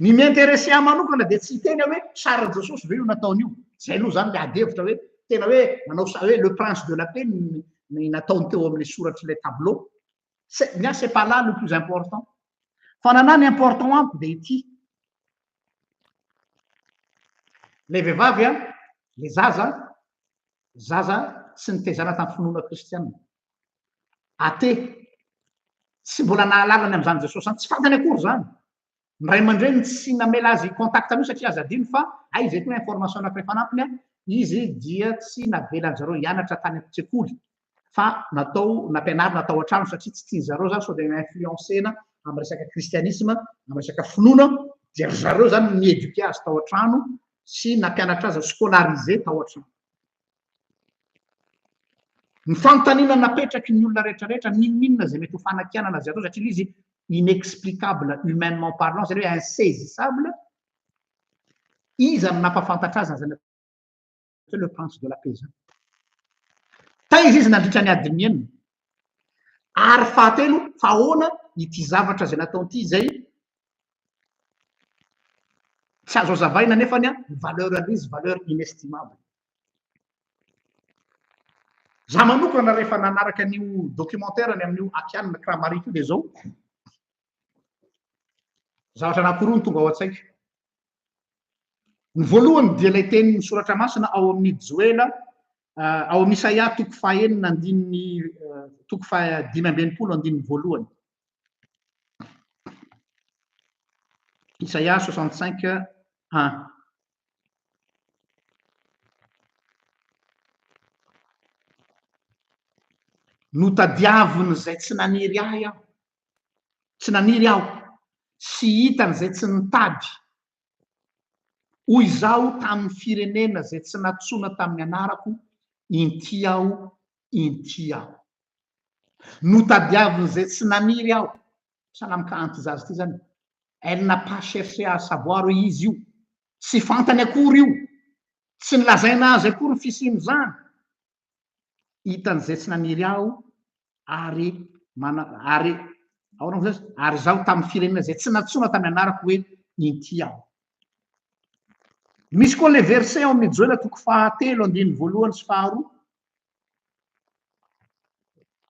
Ny miintéressé manokana dia tsy tena hoe sary Jesosy ve io nataon'io, zay aloha zany le adevitra hoe tena hoe manao hoe le prince de la paix ny nataony teo amin'ilay soratry ilay tableau. C'est pas là le plus important. Fa nana ny important amiko dia ity. Le vehivavy le zaza tsy nitezana tamin'ny finoana kristianina. Athée tsy mbola nahalalany amin'izany Jesosy zany, tsy fantany akory zany. Ny ray aman-dreny tsy namela azy contact amin'io satria azy adino fa izay koa information anankiray fanampiny izy dia tsy navelan'ny zareo hianatra tany am-tsekoly fa natao nampianarina natao an-trano satria tsy tiany zareo zany sao dia influencena amin'ny resaka kristianisme, amin'ny resaka finoana dia zareo zany mieduke azy tao an-trano sy nampianatra azy scolarisé tao an-trano. Ny fanontaniana napetraky ny olona rehetrarehetra ninninona zay mety ho fanakianana azy atao satria izy inexplicable humainement parlant zany hoe insaisissable. Izy any nampafantatra azy zany le prince de la paix zany. Taiza izy nandritra ny adiny enina. Ary fahatelo fa ahoana ity zavatra zay nataon'ity zay tsy azo azavaina nefany valeur an'izy valeur inestimable. Za manokana rehefa nanaraka an'io documentaire ny amin'io Akiane Kramariky io dia zao zavatra anankiroa ny tonga ao an-tsaiko. Ny voalohany dia ilay teny misoratra masina ao amin'ny Joela ao amin'ny Isaia toko fahaenina andininy toko fahadimy amby enimpolo andininy voalohany. Isaia 65:1. Notadiaviny zay tsy naniry ahy aho, tsy naniry aho, sy hitany zay tsy nitady. Hoy izaho tamin'ny firenena zay tsy natsoina tamin'ny anarako, inty aho, inty aho. Notadiaviny zay tsy naniry aho. Salam kanto zazy ity zany. Elle n'a pas cherché à savoir izy io. Tsy fantany akory io. Tsy nilazaina azy akory fisiny zany. Hitany zay tsy naniry aho ary ary zaho tamin'ny firenena zay tsy natsoina tamin'ny anarako hoe inty aho. Misy koa le verset ao amin'ny Joela toko fahatelo andininy voalohany sy faharoa.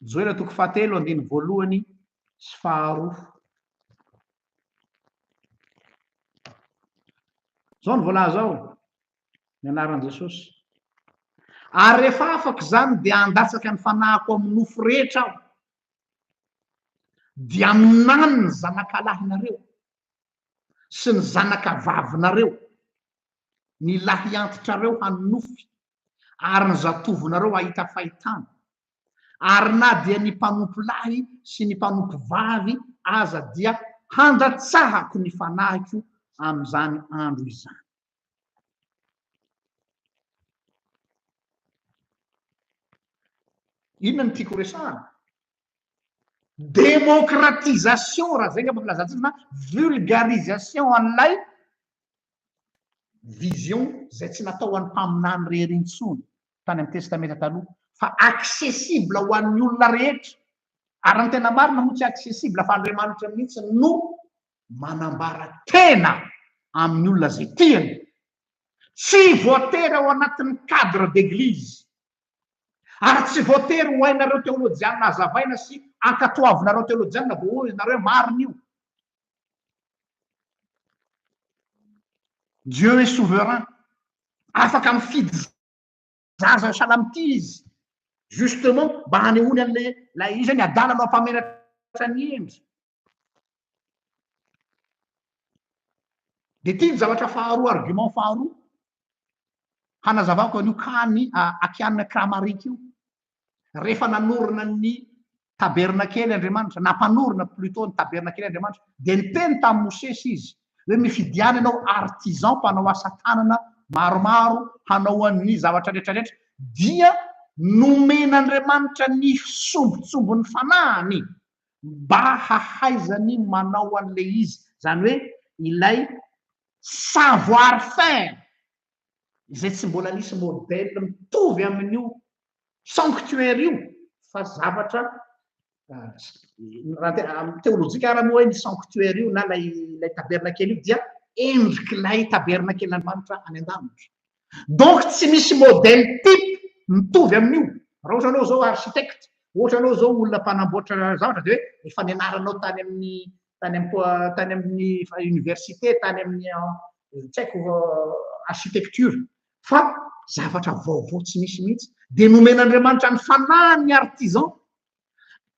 Joela toko fahatelo andininy voalohany sy faharoa. Zao ny voalaza ao ny anaran'i Jesosy. Ary rehefa afaka zany dia andatsaka ny fanahiko amin'ny nofo rehetra aho, dia minany ny zanakalahinareo sy ny zanakavavinareo, ny lahy antitrareo hanofy, ary ny zatovinareo ahita fahitana, ary na dia ny mpanompo lahy sy ny mpanompo vavy aza dia handatsahako ny fanahiko amin'izany andro izany. Inona ny tiako resahana? Démocratisation raha zay ngamba filazantsika na vulgarisation an'ilay vision zay tsy natao an'ny mpaminany rery intsony tany amin'ny testamenta taloha fa accessible ho an'ny olona rehetra. Ary ny tena marina moa tsy accessible fa Andriamanitra mihitsy no manambara tena amin'ny olona zay tiany. Tsy voatery ao anatin'ny cadre d'église. Ary tsy voatery ho hainareo teolojianina azavaina sy ankatoavinareo teolojianina vao hoe nareo marina io. Dieu est souverain. Afaka mifidy zaza salamity izy. Justement mba hanehoany an'la izy ny adalanao ampamenatra ny endry. Dia ity ny zavatra faharoa, argument faharoa hanazavako an'io kany Akiane Kramariky io. Rehefa nanorina ny tabernakely Andriamanitra, nampanorina plutôt ny tabernakely Andriamanitra, dia niteny tamin'ny Mosesy izy hoe mifidiany ianao artisan mpanao asa tanana maromaro hanao an'ny zavatra rehetrarehetra, dia nomen'Andriamanitra ny sombotsombon'ny fanahiny mba hahaizany manao an'le izy. Zany hoe ilay savoir faire izay tsy mbola nisy modèle mitovy amin'io sanctuaire io fa zavatra teolojika ara moa hoe ny sanctuaire io na lay tabernakely io dia endrik'ilay tabernakel'Andriamanitra any an-danitra. Donc tsy misy modèle type mitovy amin'io. Raha ohatra anao zao architecte, ohatra anao zao olona mpanamboatra zavatra dia hoe efa nianaranao tany amin'ny université, tany amin'ny tsy haiko architecture, fa zavatra vaovao tsy misy mihitsy. Dia nomen'Andriamanitra ny fanahiny artisan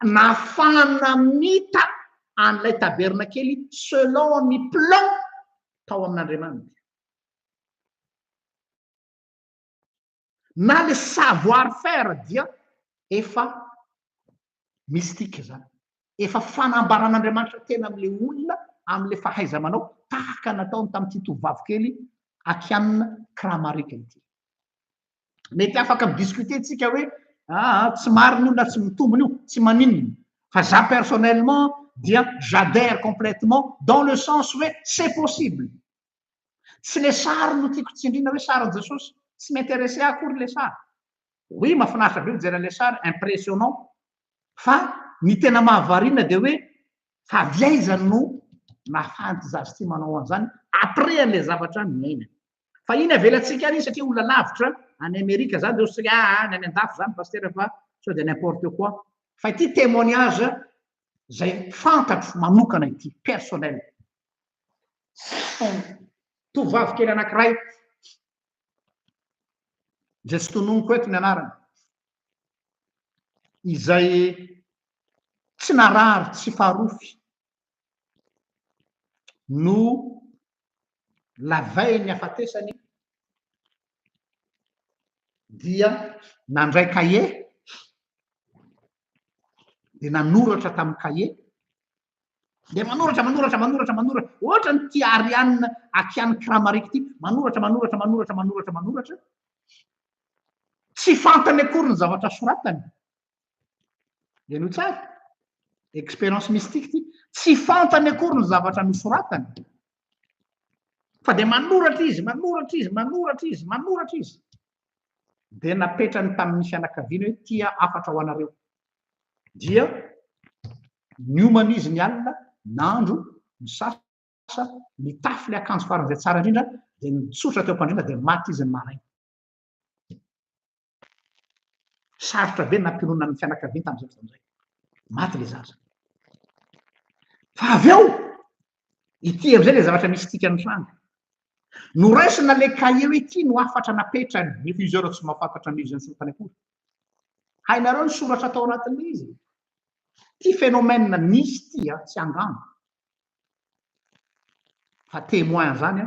nahafahana mita an'ilay tabernakely selon ny plan tao amin'Andriamanitra. Na le savoir faire dia efa mystique zany, efa fanambaran'Andriamanitra tena amin'le olona, amin'le fahaiza manao tahaka nataony tamin'ity tovavy kely akianina kramarika ity. Mety afaka midiscuter tsika hoe tsy mariny io na tsy mitombony io tsy maninony fa za personnellement dia j'adhère complètement dans le sens hoe c'est possible. Tsy le sary no tiako tsindrina hoe sarin Jesosy tsy m'intéressé akory le sary. Oui, mahafinaritra be mijery le sary impressionnant fa ny tena mahavariana dia hoe fa avy aiza no nahafahanty zazy ty manao an'izany après an'le zavatra miaina. Fa iny avelantsika ary satria olona lavitra any Amerika zany dia ohatsika any an-dafy zany paster fa sao de n'importe quoi. Fa ity témoignage zay fantatro manokana ity personnel. Tovavy kely anankiray zay tsy tononoko eto ny anarany izay tsy narary tsy farofy no lavay ny afatesany dia nandray cahier dia nanoratra tamin'ny cahier dia manoratra ohatra ny tia Arianina akiany kramarika ity manoratra tsy fantany akory ny zavatra soratany. Ianao tsara expérience mystique ity tsy fantany akory ny zavatra nosoratany fa dia manoratra izy dia napetrany tamin'ny fianakaviany hoe tia afatra ho anareo dia niomana izy ny alina nandro misasa mitafy le akanjo faran'izay tsara indrindra dia nitsotra teo am-pandriana dia maty izy ny maraina. Sarotra be nampionona ny fianakaviany tamin'izay maty le zaza. Fa avy eo ity am'izay le zavatra mistika ny tranga noraisina le cahier hoe ity no afatra napetrany nefa izy eo tsy mahafantatra ny izy ny sorotany akory. Hainareo ny soratra atao anatin'le izy ty phénomène nisy ty tsy angano fa témoin zany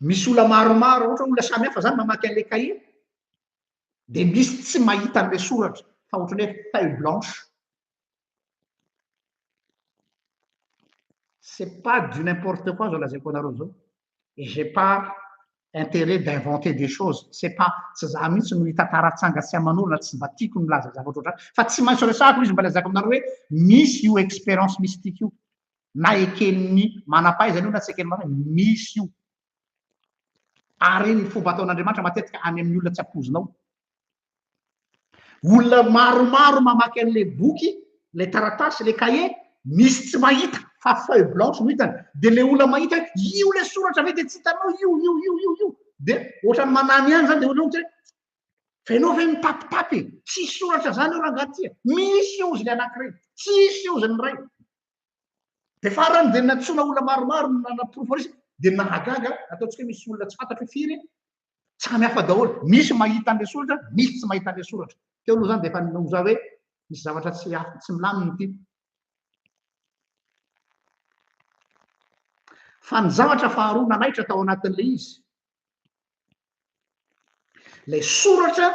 misy olona maromaro ohatra olona samihafa zany mamaky an'le cahier dia misy tsy mahita an'le soratra fa ohatrany hoe feuille blanche. C'est pas du n'importe quoi zao lazaiko anareo zao et j'ai pas intérêt d'inventer des choses. C'est pas tsy za mihitsy no hitantara-tsanga tsy aman'olona tsy mba tiako ny laza zavatra ohatrany fa tsy maintsy resahako izy mba lazako aminareo hoe misy io expérience mystique io na eken'ny manam-pahaizana io na tsy eken'ny manao misy io ary ny fomba ataon'Andriamanitra matetika any amin'ny olona tsy ampozinao. Olona maromaro mamaky an'le boky le taratasy le cahier misy tsy mahita fa feuille blanche no hitany dia le olona mahita io le soratra ve dia tsy hitanao io dia ohatrany manany ihany zany dia olona ohatra hoe fa ianao ve mitapitapy tsy soratra zany io rangahy misy io izy le anankiray tsisy io izy ny ray dia farany dia natsoina olona maromaro nanaproforisa dia nahagaga ataontsika hoe misy olona tsy fantatra firy samihafa daholo misy mahita an'le soratra misy tsy mahita an'le soratra teo aloha zany dia efa noza hoe misy zavatra tsy milaminy ity. Fa ny zavatra faharoa nanaitra tao anatin'le izy le soratra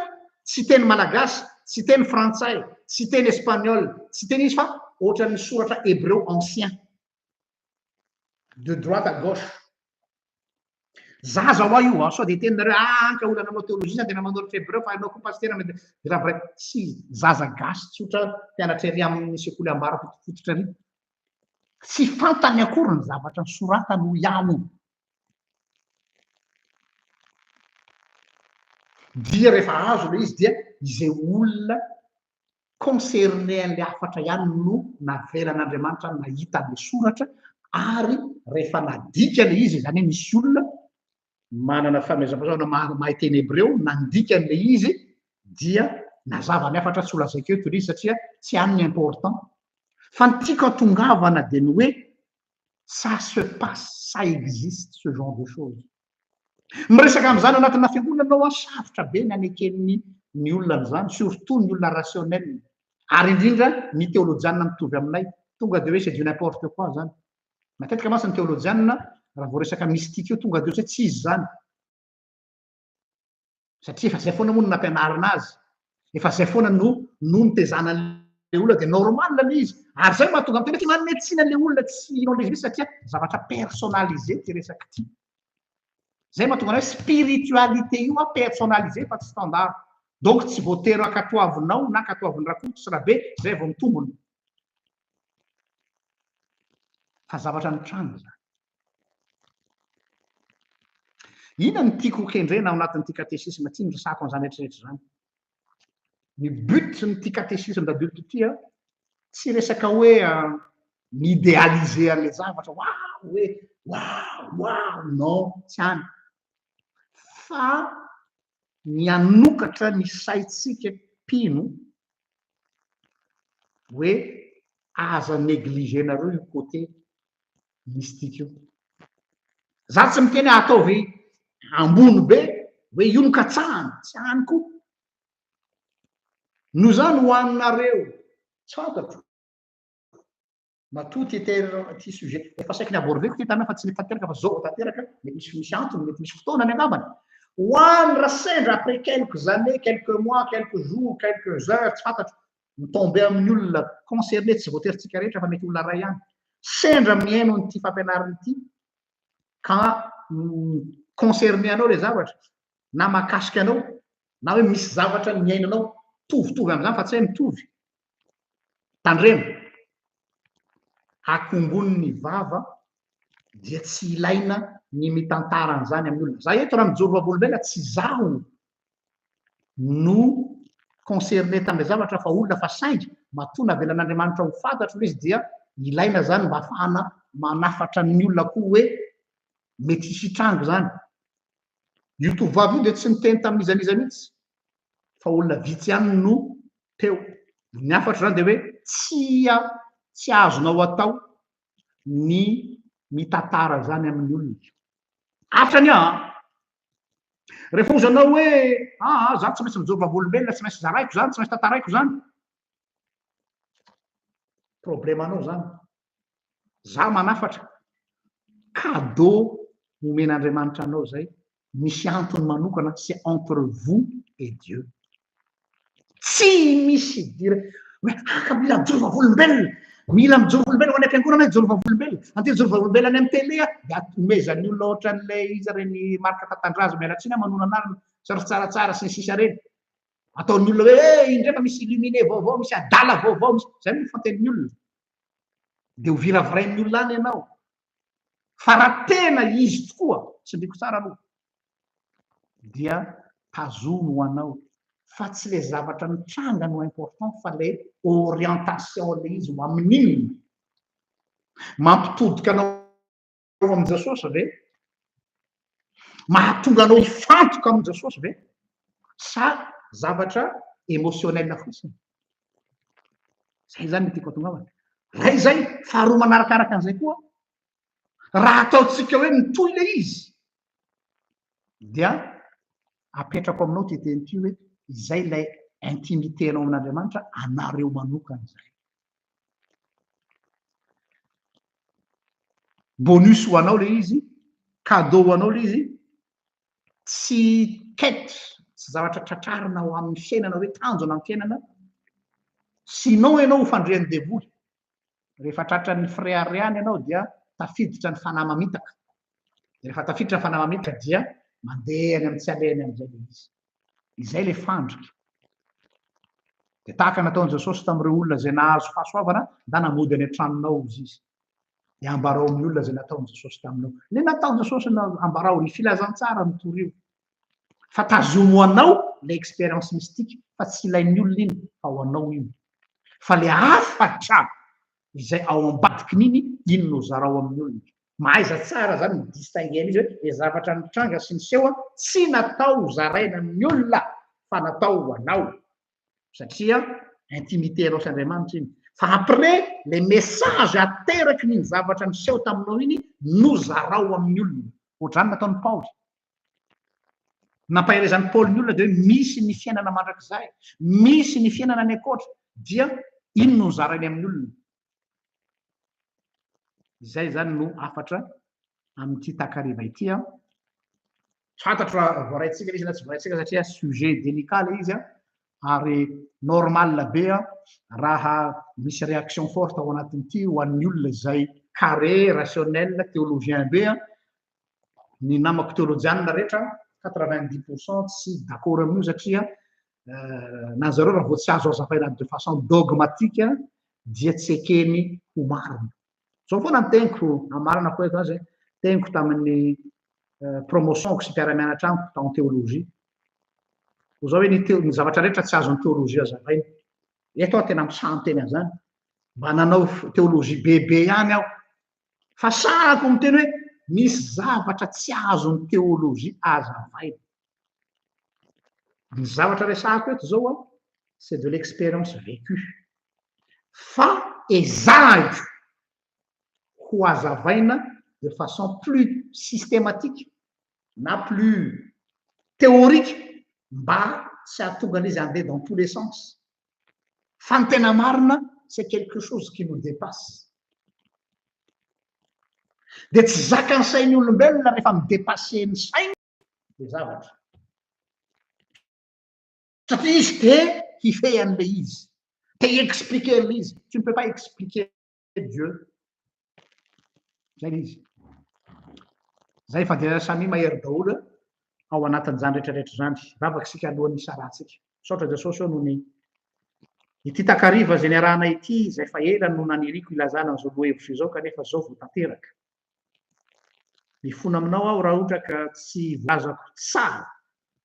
tsy teny malagasy tsy teny frantsay tsy teny espagnol tsy teny izy fa ohatran'ny soratra hébreu ancien de droite à gauche. Zaza ho io sao dia teninareo anka olona nanao théologie dia manoratra hébreu fa anao koa paster mety raha vrai tsy zaza gasy tsotra mpianatra ery amin'ny sekoly ambara fototra ary tsy fantany akory ny zavatra ny soratany ho ihany dia rehefa azo le izy dia izay olona concerné an'le afatra ihany no navelan'Andriamanitra nahita le soratra ary rehefa nadika le izy zany hoe misy olona manana famezam-pahaizana mahay teny hébreu nandika an'le izy dia nazava ny afatra tsy olazaiko eto le izy satria tsy any important fa ny tiako atongavana dia ny hoe ça se passe ça existe ce genre de choses. Miresaka amin'izany anatina fiangonana anao sarotra be ny aneken'ny ny olona n'izany surtout ny olona rationnel ary indrindra ny théologiana mitovy aminay tonga dia hoe c'est du n'importe quoi zany matetika mantsy ny théologiana raha vao resaka mystique io tonga dia hoe tsy izy zany satria efa zay foana moa no nampianarina azy efa zay foana no nitezana le olona dia normal le izy ary zay mahatonga ami tena ty manome tsina le olona tsy inao le izy mihitsy satria zavatra personnalisé ty resaka ty zay mahatonga ana hoe spiritualité io a personnalisé fa tsy standard donc tsy voatery akatoavinao na akatoavin'ny rakotry sy rabe zay vao mitombony fa zavatra mitranga zany ina ny tiako kendrena ao anatin'ity katesisme ty miresako an'izany rehetrarehetra zany ny but ny ty katesisme d'adulte ty a tsy resaka hoe miidéaliser an'le zavatra wow hoe wow non tsy any fa mianokatra ny saitsika mpino hoe aza négligénareo io côté mystique io za tsy miteny ataovy ambony be hoe io no katsahany tsy any koa no zany ho aminareo tsy fantatro matoa ty sujet efa saiky ny abordeko ty tana fa tsy mety tanteraka fa zao tanteraka mety misy antony mety misy fotoana ny angambany ho any rasendra après quelques années quelques mois quelques jours quelques heures tsy fantatro mitombe amin'ny olona concerné tsy voatery tsika rehetra fa mety olona ray ihany sendra miaino nyty fampianariny ity ka concerné anao le zavatra na mahakasiky anao na hoe misy zavatra miainanao tovitovy am'izany fa tsy hoe mitovy tandremo akombony vava dia tsy ilaina ny mitantaran'izany amin'ny olona za eto raha mijoro vavolombelona tsy zaho no concerné tam'le zavatra fa olona fa saingy matoa navelan'andriamanitra ho fantatro izy dia ilaina zany mba ahafahana manafatra ny olona koa hoe mety hisitrango zany io tovavy io dia tsy miteny tamin'izaniza mihitsy fa olona vitsy ihany no teo ny afatra zany dia hoe tsy azonao atao ny mitantara zany amin'ny olona atrany rehefa ozanao hoe za tsy maintsy mijoro vavolombelona tsy maintsy zaraiko zany tsy maintsy tantaraiko zany problemanao zany za manafatra cadeau omen'andriamanitra anao zay misy antony manokana c'est entre vous et Dieu tsy misy dire hoe ka mila mijoro vavolombelona mila mijoro volombelona ho any am-piangonana mijoro vavolombelona anty mijoro vavolombelona any amin'ny télé dia omezan'ny olona ohatran'lay izy reny marika tatandrazo mialatsiny manona anariny sary tsaratsara sy ny sisa reny ataon'ny olona hoe indrefa misy illuminé vaovao misy adala vaovao misy zay no fantenin'ny olona dia ho viravirain'ny olona any ianao fa raha tena izy tokoa tsy ndriko tsara aloha dia tazono ho anao fa tsy le zavatra mitranga no important fa le orientation le izy ho amin'iny mampitodika anao am' Jesosy ve mahatonga anao hifantoka am' Jesosy ve sa zavatra émotionnel fotsiny zay zany ny tiako atongavana ray zay faharoa manarakaraka an'izay koa raha ataotsika hoe mitohy le izy dia apetrako aminao ty teny ty hoe izay lay intimité anao amin'andriamanitra anareo manokana zay bonus ho anao le izy cadeau ho anao le izy tsy kety tsy zavatra tratrarina ho amin'ny fiainana hoe tanjona amin'ny fiainana sinon ianao ho fandrian'ny devoly rehefa tratran'ny fréariany ianao dia tafiditra ny fanahy mamitaka rehefa tafiditra ny fanahy mamitaka dia mandeha any amin'ny tsy aleny am'izay le izy izay le fandrika dia tahaka nataon'i Jesosy tamin'ireo olona zay nahazo fahasoavana da namody any an-tranonao izy izy dia ambarao amin'ny olona zay nataon'i Jesosy taminao le nataon'i Jesosy ambarao ny filazantsara ny torio fa tazomo anao le expérience mystique fa tsy ilain'ny olona iny fa ho anao iny fa le afatra izay ao ambadikin'iny iny no zarao amin'ny olona mahaiza tsara zany ny distinguer izy hoe le zavatra mitranga sy ny seho tsy natao zaraina amin'ny olona fa natao ho anao satria intimité anao sy Andriamanitra iny fa après le message ateraky ny zavatra miseho taminao iny no zarao amin'ny olona ohatrany nataon'ny Paoly nampaherezan'ny Paoly ny olona dia hoe misy ny fiainana mandrakizay misy ny fiainana any ankoatra dia iny no zarainy amin'ny olona izay zany no afatra amin'ity takariva ity fantatro voaraintsika le izy na tsy voaraintsika satria sujet délicat le izy ary normal be raha misy réaction forte ao anatin'ity ho an'ny olona zay carré rationnel théologien be ny namako théologianina rehetra 90% tsy d'accord amin'io satria na zareo raha vao tsy azo azavaina de façon dogmatique dia tsy ekeny ho marina zao foana ny teniko amarina koa eto azy teniko tamin'ny promotionko sy mpiara-mianatra amiko tao théologie ho zao hoe ny zavatra rehetra tsy azon'ny théologie azavaina eto aho tena misanteny an'izany mba nanao théologie bebe ihany aho fa sahako miteny hoe misy zavatra tsy azon'ny théologie azavaina ny zavatra resahako eto zao a c'est de l'expérience vécue fa ezahiko ho azavaina de façon plus systématique na plus théorique mba tsy ahatonga an'izy andeha dans tous les sens fa ny tena marina c'est quelque chose qui nous dépasse de tsy zakan'ny sain'ny olombelona rehefa midépasse ny sainy de zavatra satria izy te hifehy an'le izy te expliquer an'le izy tu ne peux pas expliquer Dieu zay izy zay fa de samy mahery daholo ao anatin'izany rehetrarehetra zany ravaka sika alohan'ny isaratsika saotra de sosy eo no ny ity takariva zay niarahana ity zay fa ela no naniriko ilazana an'izao lohevitra izao kanefa zao vao tanteraka mifona aminao aho raha ohatra ka tsy voazako tsara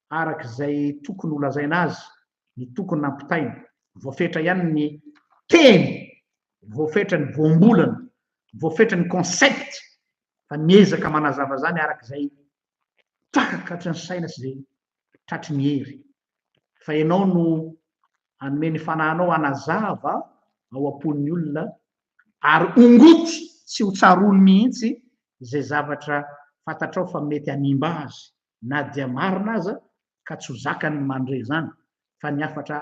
arak'izay tokony ho lazaina azy ny tokony nampitaina voafetra ihany ny teny voafetra ny voambolana voafetra ny concept fa miezaka manazava zany arak'izay takakatry ny saina sy zay tratry ny hery fa ianao no anome ny fanahinao anazava ao am-pon'ny olona ary ongoty tsy ho tsarony mihitsy zay zavatra fantatrao fa mety hanimba azy na dia marina aza ka tsy ho zakany mandre zany fa ny afatra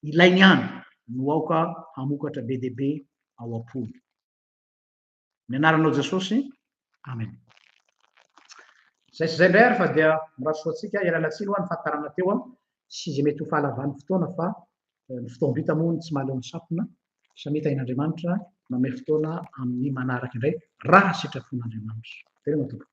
ilainy ihany no aoka hamokatra be dia be ao am-pony ny anaranao Jesosy amen zay sy zay ndray ary fa dia mirasoatsika ialalatsiny ho any fahatarana teo a sy izy mety ho fahalavan'ny fotoana fa ny fotoam-bita moa ny tsy mahaleo misapona samita in'Andriamanitra manome fotoana amin'ny manaraka indray raha sitrafon'Andriamanitra tena matompo